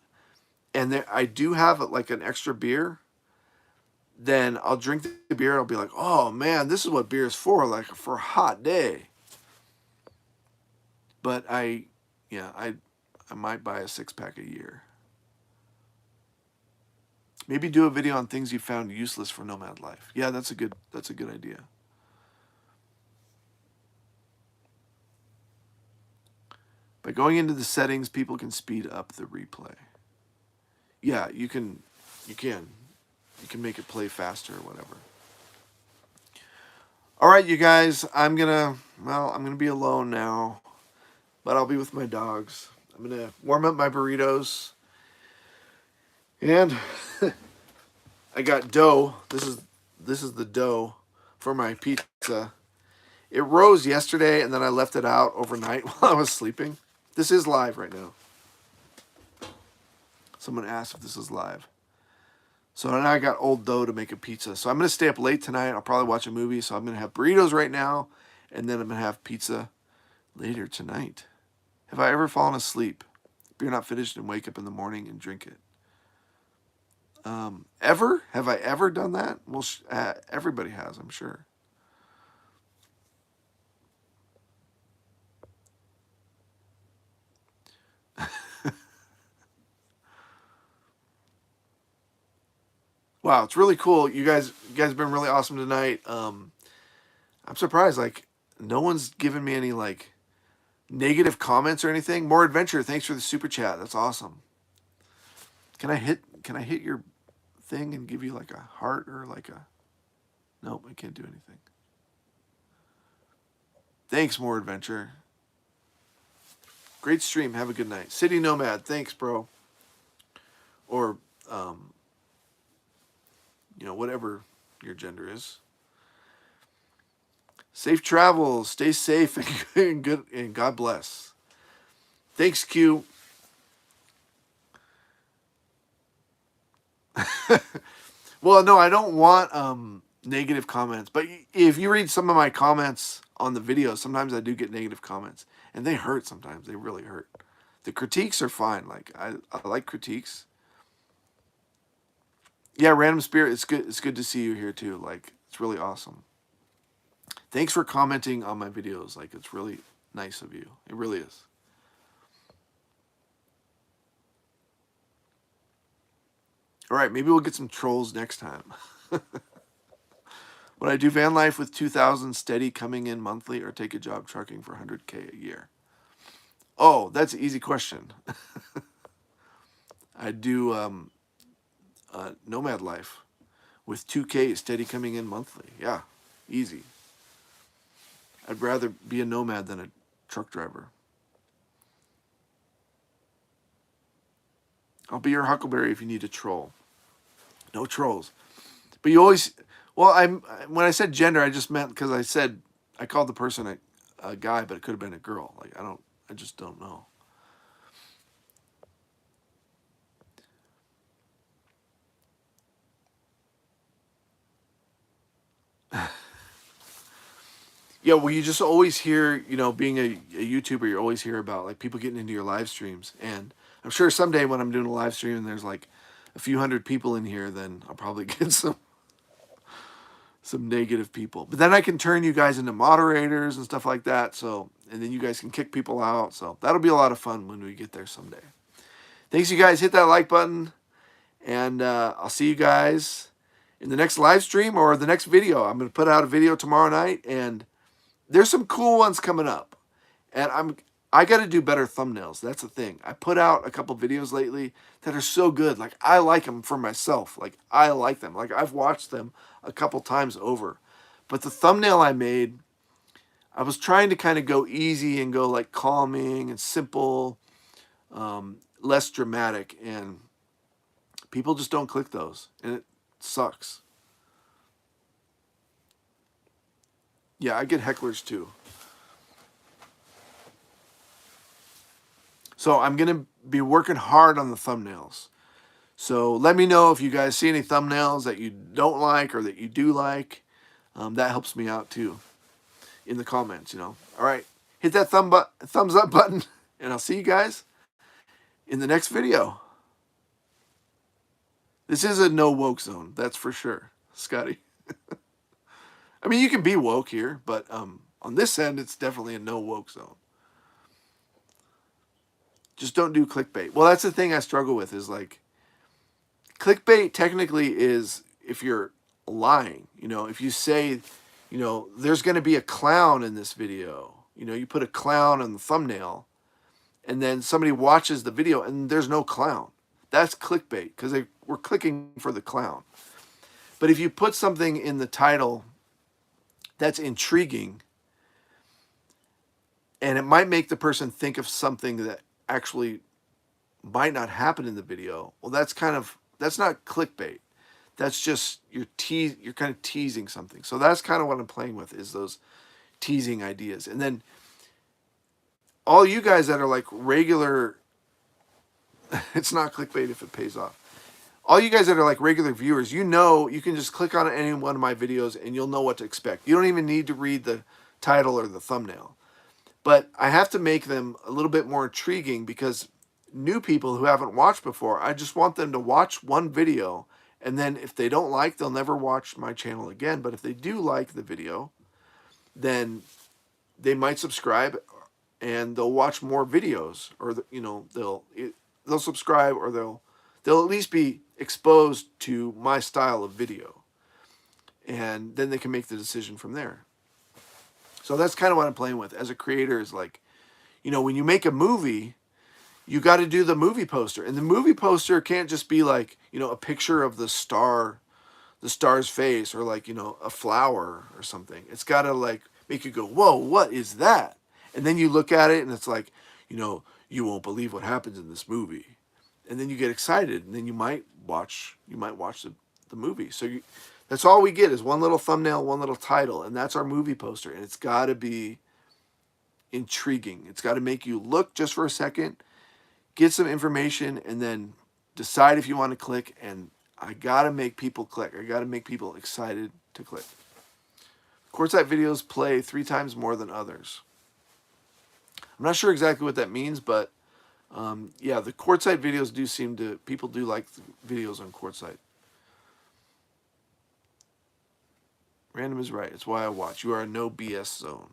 and I do have like an extra beer, then I'll drink the beer and I'll be like, oh man, this is what beer is for, like for a hot day. But yeah, I might buy a 6-pack a year. Maybe do a video on things you found useless for Nomad life. Yeah, that's a good idea. By going into the settings, people can speed up the replay. Yeah, you can make it play faster or whatever. All right, you guys, I'm gonna be alone now, but I'll be with my dogs. I'm gonna warm up my burritos, and I got dough. This is the dough for my pizza. It rose yesterday, and then I left it out overnight while I was sleeping. This is live right now. Someone asked if this is live. So now I got old dough to make a pizza. So I'm going to stay up late tonight. I'll probably watch a movie. So I'm going to have burritos right now, and then I'm going to have pizza later tonight. Have I ever fallen asleep? Beer not finished and wake up in the morning and drink it. Ever? Have I ever done that? Well, everybody has, I'm sure. Wow, it's really cool. You guys have been really awesome tonight. I'm surprised, like, no one's given me any, like, negative comments or anything. More adventure. Thanks for the super chat. That's awesome. Can I hit your thing and give you like a heart or like a... Nope, I can't do anything. Thanks, More Adventure. Great stream. Have a good night. City Nomad. Thanks, bro. Or, whatever your gender is. Safe travels. Stay safe and good, and God bless. Thanks, Q. Well, no, I don't want negative comments. But if you read some of my comments on the video, sometimes I do get negative comments. And they hurt sometimes. They really hurt. The critiques are fine. Like, I like critiques. Yeah, Random Spirit, it's good. It's good to see you here too. Like, it's really awesome. Thanks for commenting on my videos. Like, it's really nice of you. It really is. All right, maybe we'll get some trolls next time. Would I do van life with 2,000 steady coming in monthly, or take a job trucking for 100K a year? Oh, that's an easy question. I'd do Nomad life with 2K steady coming in monthly. Yeah, easy. I'd rather be a nomad than a truck driver. I'll be your Huckleberry if you need a troll. No trolls. But you always, Well, when I said gender, I just meant because I called the person a guy, but it could have been a girl. Like I just don't know. Yeah, well, you just always hear, being a YouTuber, you always hear about like people getting into your live streams, and I'm sure someday when I'm doing a live stream and there's like a few hundred people in here, then I'll probably get some negative people. But then I can turn you guys into moderators and stuff like that. So, and then you guys can kick people out. So that'll be a lot of fun when we get there someday. Thanks, you guys. Hit that like button, and I'll see you guys in the next live stream or the next video. I'm going to put out a video tomorrow night, and there's some cool ones coming up. And I got to do better thumbnails. That's the thing. I put out a couple videos lately that are so good. Like, I like them for myself. Like, I like them. Like, I've watched them a couple times over. But the thumbnail I made, I was trying to kind of go easy and go like calming and simple, less dramatic. And people just don't click those. And it sucks. Yeah, I get hecklers too. So I'm going to be working hard on the thumbnails. So let me know if you guys see any thumbnails that you don't like or that you do like. That helps me out too in the comments. All right. Hit that thumbs up button, and I'll see you guys in the next video. This is a no woke zone. That's for sure, Scotty. I mean, you can be woke here, but on this end, it's definitely a no woke zone. Just don't do clickbait. Well, that's the thing I struggle with is like, clickbait technically is if you're lying. If you say, there's going to be a clown in this video. You put a clown on the thumbnail, and then somebody watches the video and there's no clown. That's clickbait because we're clicking for the clown. But if you put something in the title that's intriguing, and it might make the person think of something that actually might not happen in the video, well, that's not clickbait. That's just you're kind of teasing something. So that's kind of what I'm playing with, is those teasing ideas. And then all you guys that are like regular, it's not clickbait if it pays off. All you guys that are like regular viewers, you can just click on any one of my videos and you'll know what to expect. You don't even need to read the title or the thumbnail. But I have to make them a little bit more intriguing because new people who haven't watched before, I just want them to watch one video, and then if they don't like, they'll never watch my channel again. But if they do like the video, then they might subscribe and they'll watch more videos, or they'll subscribe, or they'll at least be exposed to my style of video, and then they can make the decision from there. So that's kind of what I'm playing with as a creator, is like, when you make a movie, you got to do the movie poster. And the movie poster can't just be like, a picture of the star's face, or like, a flower or something. It's got to like make you go, whoa, what is that? And then you look at it and it's like, you won't believe what happens in this movie. And then you get excited, and then you might watch the movie. So that's all we get is one little thumbnail, one little title, and that's our movie poster. And it's got to be intriguing. It's got to make you look just for a second, get some information, and then decide if you want to click. And I got to make people click. I got to make people excited to click. Quartzite videos play 3 times more than others. I'm not sure exactly what that means, but yeah, the Quartzite videos people do like videos on Quartzite. Random is right. It's why I watch. You are a no BS zone.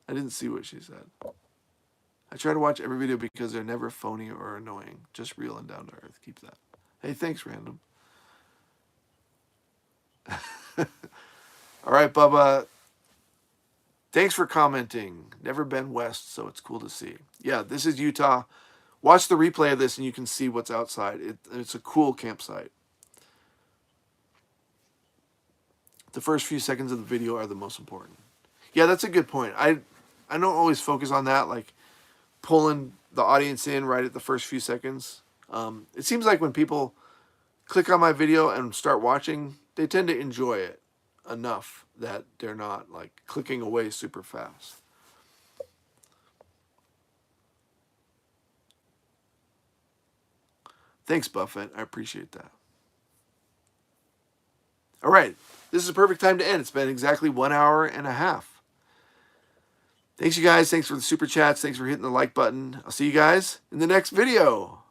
I didn't see what she said. I try to watch every video because they're never phony or annoying. Just real and down to earth. Keep that. Hey, thanks, Random. All right, Bubba. Thanks for commenting. Never been west, so it's cool to see. Yeah, this is Utah. Watch the replay of this and you can see what's outside. It's a cool campsite. The first few seconds of the video are the most important. Yeah, that's a good point. I don't always focus on that, like pulling the audience in right at the first few seconds. It seems like when people click on my video and start watching, they tend to enjoy it enough that they're not like clicking away super fast. Thanks, Buffett. I appreciate that. All right. This is a perfect time to end. It's been exactly 1 hour and a half. Thanks, you guys. Thanks for the super chats. Thanks for hitting the like button. I'll see you guys in the next video.